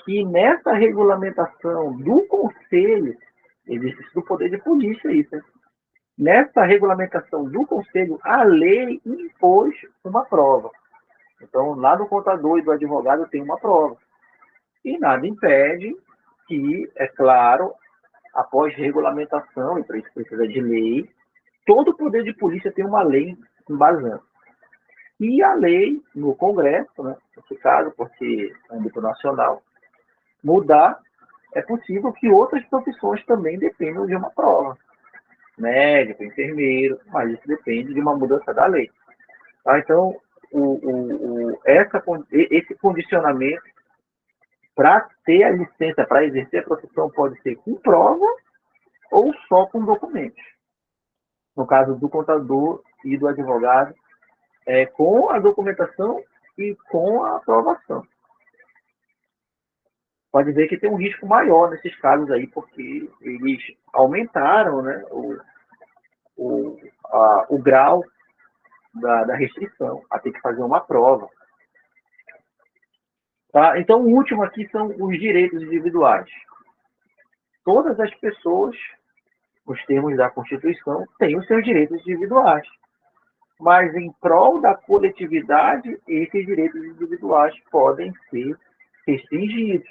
que nessa regulamentação do Conselho, existe isso do poder de polícia, isso, né? Nessa regulamentação do Conselho, a lei impôs uma prova. Então, lá do contador e do advogado tem uma prova. E nada impede que, é claro, após regulamentação, e para isso precisa de lei, todo o poder de polícia tem uma lei embasando. E a lei, no Congresso, né, nesse caso, porque é âmbito nacional, mudar, é possível que outras profissões também dependam de uma prova. Médico, enfermeiro, mas isso depende de uma mudança da lei. Tá? Então, esse condicionamento para ter a licença, para exercer a profissão, pode ser com prova ou só com documentos. No caso do contador e do advogado, com a documentação e com a aprovação. Pode ver que tem um risco maior nesses casos aí, porque eles aumentaram, né, o grau da restrição, a ter que fazer uma prova. Tá? Então, o último aqui são os direitos individuais. Todas as pessoas, nos termos da Constituição, têm os seus direitos individuais. Mas, em prol da coletividade, esses direitos individuais podem ser restringidos.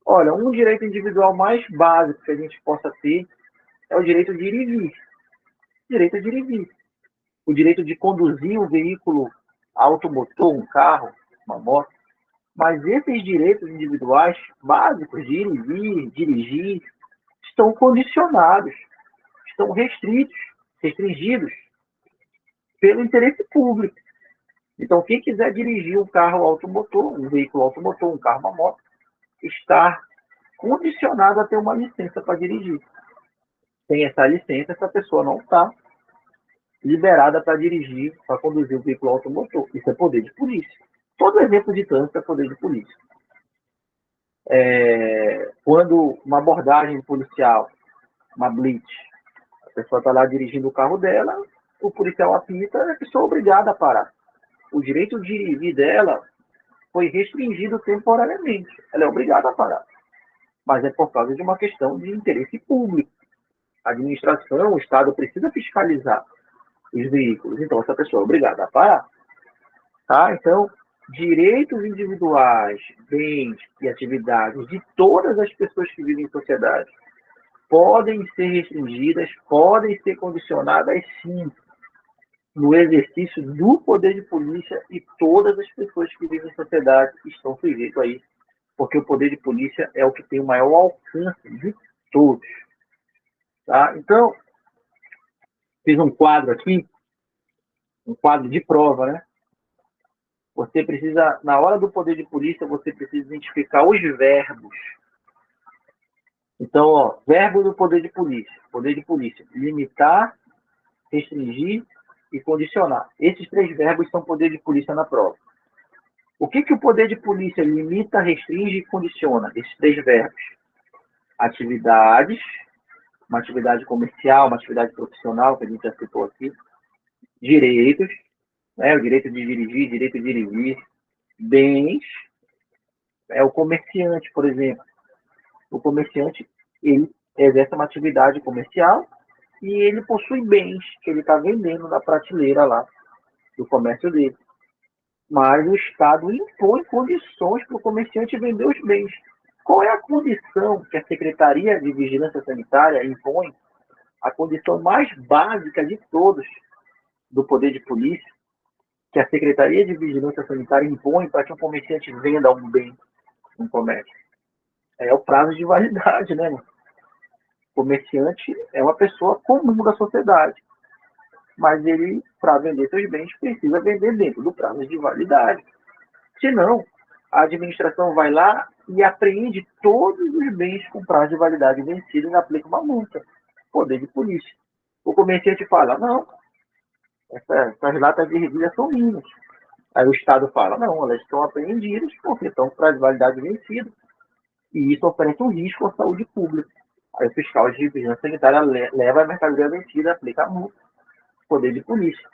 Olha, um direito individual mais básico que a gente possa ter é o direito de ir e vir. Direito de ir e vir. O direito de conduzir um veículo automotor, um carro, uma moto. Mas esses direitos individuais básicos de ir e vir, dirigir, estão condicionados, estão restringidos pelo interesse público. Então, quem quiser dirigir um carro automotor, um veículo automotor, um carro, uma moto, está condicionado a ter uma licença para dirigir. Sem essa licença, essa pessoa não está liberada para dirigir, para conduzir um veículo automotor. Isso é poder de polícia. Todo exemplo de trânsito é poder de polícia. Quando uma abordagem policial, uma blitz, a pessoa está lá dirigindo o carro dela, o policial apita, a pessoa é obrigada a parar. O direito de dirigir dela foi restringido temporariamente. Ela é obrigada a parar. Mas é por causa de uma questão de interesse público. A administração, o Estado precisa fiscalizar os veículos. Então, essa pessoa é obrigada a parar. Tá? Então, direitos individuais, bens e atividades de todas as pessoas que vivem em sociedade podem ser restringidas, podem ser condicionadas, sim, no exercício do poder de polícia, e todas as pessoas que vivem em sociedade estão sujeitas a isso, porque o poder de polícia é o que tem o maior alcance de todos. Tá? Então, fiz um quadro aqui, um quadro de prova, né? Você precisa, na hora do poder de polícia, você precisa identificar os verbos. Então, ó, verbo do poder de polícia. Poder de polícia: limitar, restringir e condicionar. Esses 3 verbos são poder de polícia na prova. O que o poder de polícia limita, restringe e condiciona? Esses 3 verbos. Atividades, uma atividade comercial, uma atividade profissional, que a gente já citou aqui. Direitos, né, o direito de dirigir, direito de ir e vir. Bens, o comerciante, por exemplo. O comerciante, ele exerce uma atividade comercial e ele possui bens que ele está vendendo na prateleira lá do comércio dele. Mas o Estado impõe condições para o comerciante vender os bens. Qual é a condição que a Secretaria de Vigilância Sanitária impõe? A condição mais básica de todos do poder de polícia, que a Secretaria de Vigilância Sanitária impõe para que um comerciante venda um bem no comércio. É o prazo de validade, né, mano? O comerciante é uma pessoa comum da sociedade, mas ele, para vender seus bens, precisa vender dentro do prazo de validade. Senão, a administração vai lá e apreende todos os bens com prazo de validade vencido e aplica uma multa. Poder de polícia. O comerciante fala: não, essas latas de ervilha são minhas. Aí o Estado fala: não, elas estão apreendidas porque estão com prazo de validade vencido. E isso oferece um risco à saúde pública. Aí o fiscal de vigilância sanitária leva a mercadoria vencida, aplica a multa. Poder de polícia.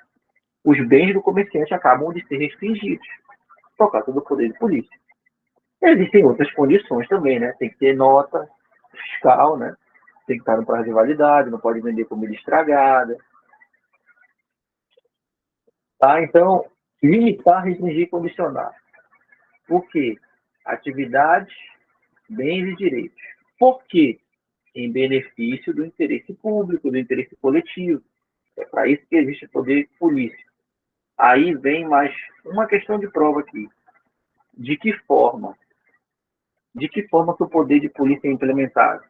os bens do comerciante acabam de ser restringidos por causa do poder de polícia. Existem outras condições também, né? Tem que ter nota fiscal, né? Tem que estar no prazo de validade, não pode vender comida estragada. Tá? Então, limitar, restringir e condicionar. Por quê? Atividades, bens e direitos. Por quê? Em benefício do interesse público, do interesse coletivo. É para isso que existe o poder de polícia. Aí vem mais uma questão de prova aqui. De que forma? De que forma que o poder de polícia é implementado?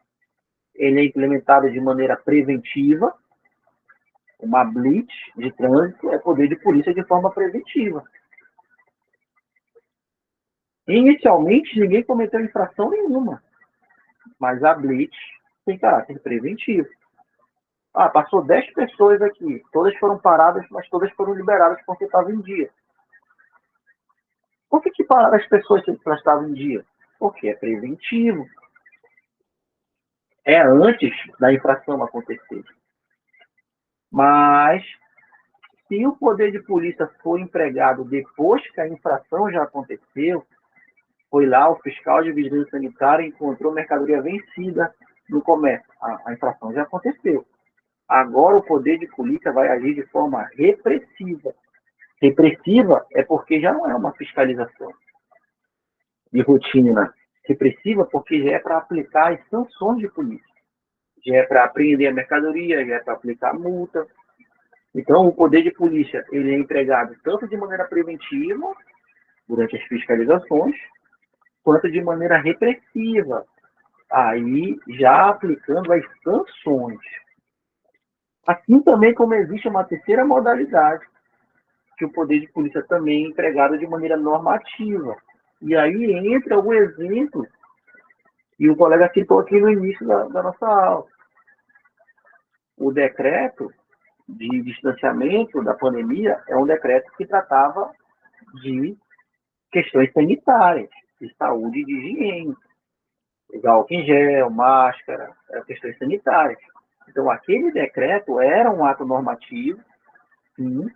Ele é implementado de maneira preventiva. Uma blitz de trânsito é poder de polícia de forma preventiva. Inicialmente, ninguém cometeu infração nenhuma, mas a blitz tem caráter preventivo. Passou 10 pessoas aqui, todas foram paradas, mas todas foram liberadas porque estavam em dia. Por que pararam as pessoas se elas estavam em dia? Porque é preventivo. É antes da infração acontecer. Mas, se o poder de polícia for empregado depois que a infração já aconteceu, foi lá o fiscal de vigilância sanitária e encontrou mercadoria vencida no comércio. A infração já aconteceu. Agora o poder de polícia vai agir de forma repressiva. Repressiva é porque já não é uma fiscalização de rotina. Repressiva porque já é para aplicar as sanções de polícia. Já é para apreender a mercadoria, já é para aplicar multa. Então, o poder de polícia ele é empregado tanto de maneira preventiva, durante as fiscalizações, quanto de maneira repressiva, aí já aplicando as sanções. Assim também como existe uma terceira modalidade, que o poder de polícia também é empregado de maneira normativa. E aí entra o exemplo, e o colega citou aqui no início da nossa aula. O decreto de distanciamento da pandemia é um decreto que tratava de questões sanitárias, de saúde e de higiene. Álcool em gel, máscara, questões sanitárias. Então, aquele decreto era um ato normativo, sim,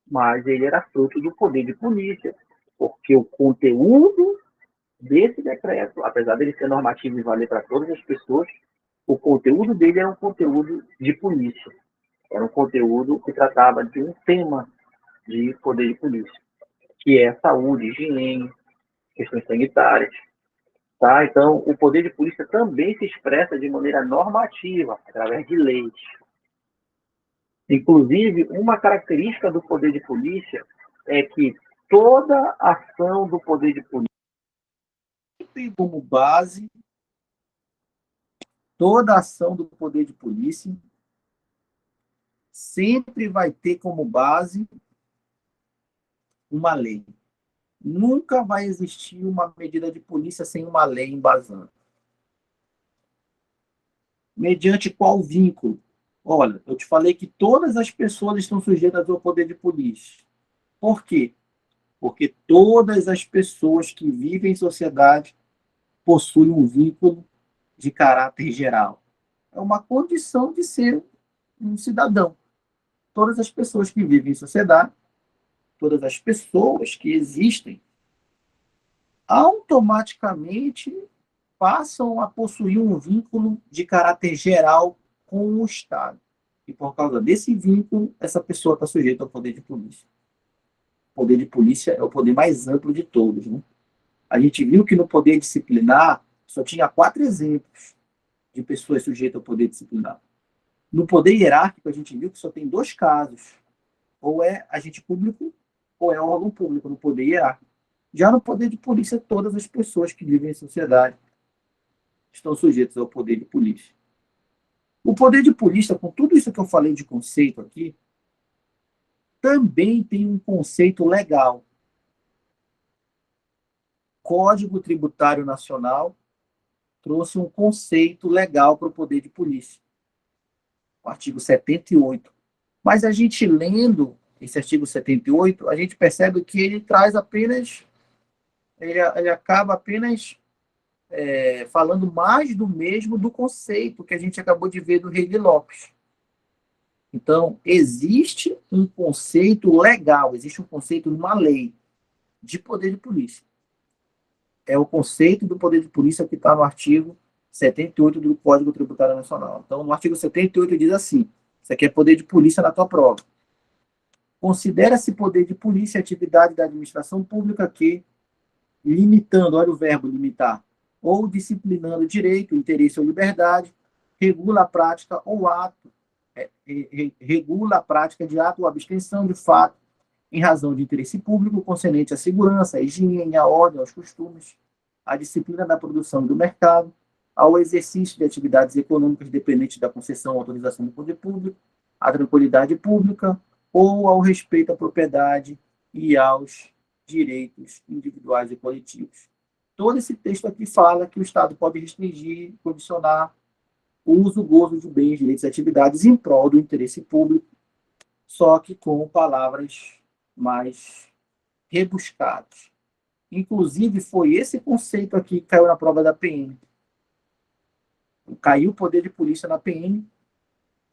mas ele era fruto do poder de polícia, porque o conteúdo desse decreto, apesar dele ser normativo e valer para todas as pessoas, o conteúdo dele era um conteúdo de polícia. Era um conteúdo que tratava de um tema de poder de polícia, que é saúde, higiene, questões sanitárias. Tá? Então, o poder de polícia também se expressa de maneira normativa, através de leis. Inclusive, uma característica do poder de polícia é que toda ação do poder de polícia tem como base, toda ação do poder de polícia sempre vai ter como base uma lei. Nunca vai existir uma medida de polícia sem uma lei embasando. Mediante qual vínculo? Olha, eu te falei que todas as pessoas estão sujeitas ao poder de polícia. Por quê? Porque todas as pessoas que vivem em sociedade possuem um vínculo de caráter geral. É uma condição de ser um cidadão. Todas as pessoas que vivem em sociedade, todas as pessoas que existem, automaticamente passam a possuir um vínculo de caráter geral com o Estado. E por causa desse vínculo, essa pessoa está sujeita ao poder de polícia. O poder de polícia é o poder mais amplo de todos, né? A gente viu que no poder disciplinar só tinha 4 exemplos de pessoas sujeitas ao poder disciplinar. No poder hierárquico, a gente viu que só tem 2 casos. Ou é agente público, ou é órgão público, no poder hierárquico. Já no poder de polícia, todas as pessoas que vivem em sociedade estão sujeitas ao poder de polícia. O poder de polícia, com tudo isso que eu falei de conceito aqui, também tem um conceito legal. Código Tributário Nacional trouxe um conceito legal para o poder de polícia. O artigo 78. Mas a gente lendo esse artigo 78, a gente percebe que ele traz apenas, ele acaba apenas falando mais do mesmo do conceito que a gente acabou de ver do Rei de Lopes. Então, existe um conceito legal, existe um conceito numa lei de poder de polícia. É o conceito do poder de polícia que está no artigo 78 do Código Tributário Nacional. Então, no artigo 78 diz assim, isso aqui é poder de polícia na tua prova. Considera-se poder de polícia a atividade da administração pública que, limitando, olha o verbo limitar, ou disciplinando direito, interesse ou liberdade, regula a prática ou ato, regula a prática de ato ou abstenção de fato em razão de interesse público concernente à segurança, à higiene, à ordem, aos costumes, à disciplina da produção e do mercado, ao exercício de atividades econômicas dependentes da concessão ou autorização do poder público, à tranquilidade pública ou ao respeito à propriedade e aos direitos individuais e coletivos. Todo esse texto aqui fala que o Estado pode restringir, condicionar o uso, gozo de bens, direitos e atividades em prol do interesse público, só que com palavras mais rebuscadas. Inclusive, foi esse conceito aqui que caiu na prova da PM. Caiu o poder de polícia na PM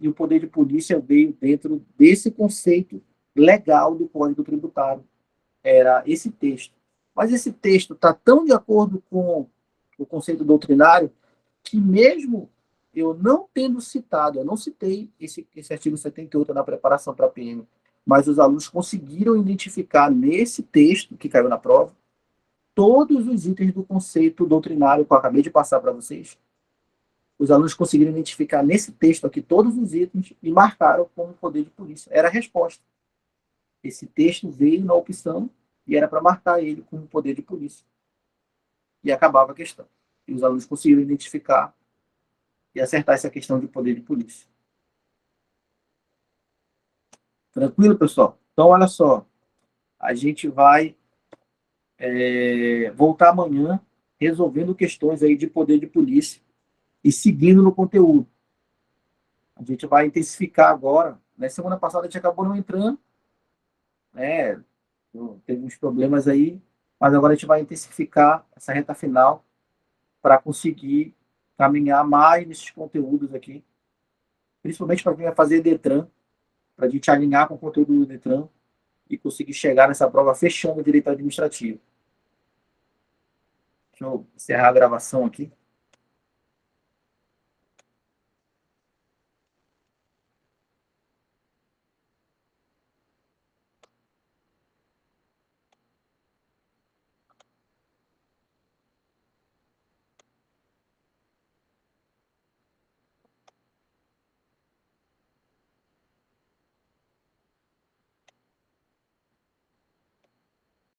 e o poder de polícia veio dentro desse conceito legal do Código Tributário. Era esse texto. Mas esse texto está tão de acordo com o conceito doutrinário que mesmo eu não tendo citado, eu não citei esse artigo 78 na preparação para a PM, mas os alunos conseguiram identificar nesse texto que caiu na prova todos os itens do conceito doutrinário que eu acabei de passar para vocês. Os alunos conseguiram identificar nesse texto aqui todos os itens e marcaram como poder de polícia. Era a resposta. Esse texto veio na opção e era para marcar ele como poder de polícia. E acabava a questão. E os alunos conseguiram identificar e acertar essa questão de poder de polícia. Tranquilo, pessoal? Então, olha só. A gente vai voltar amanhã resolvendo questões aí de poder de polícia e seguindo no conteúdo. A gente vai intensificar agora. Na semana passada a gente acabou não entrando, né? Teve uns problemas aí, mas agora a gente vai intensificar essa reta final para conseguir caminhar mais nesses conteúdos aqui, principalmente para quem vai fazer Detran, para a gente alinhar com o conteúdo do Detran e conseguir chegar nessa prova fechando o direito administrativo. Deixa eu encerrar a gravação aqui.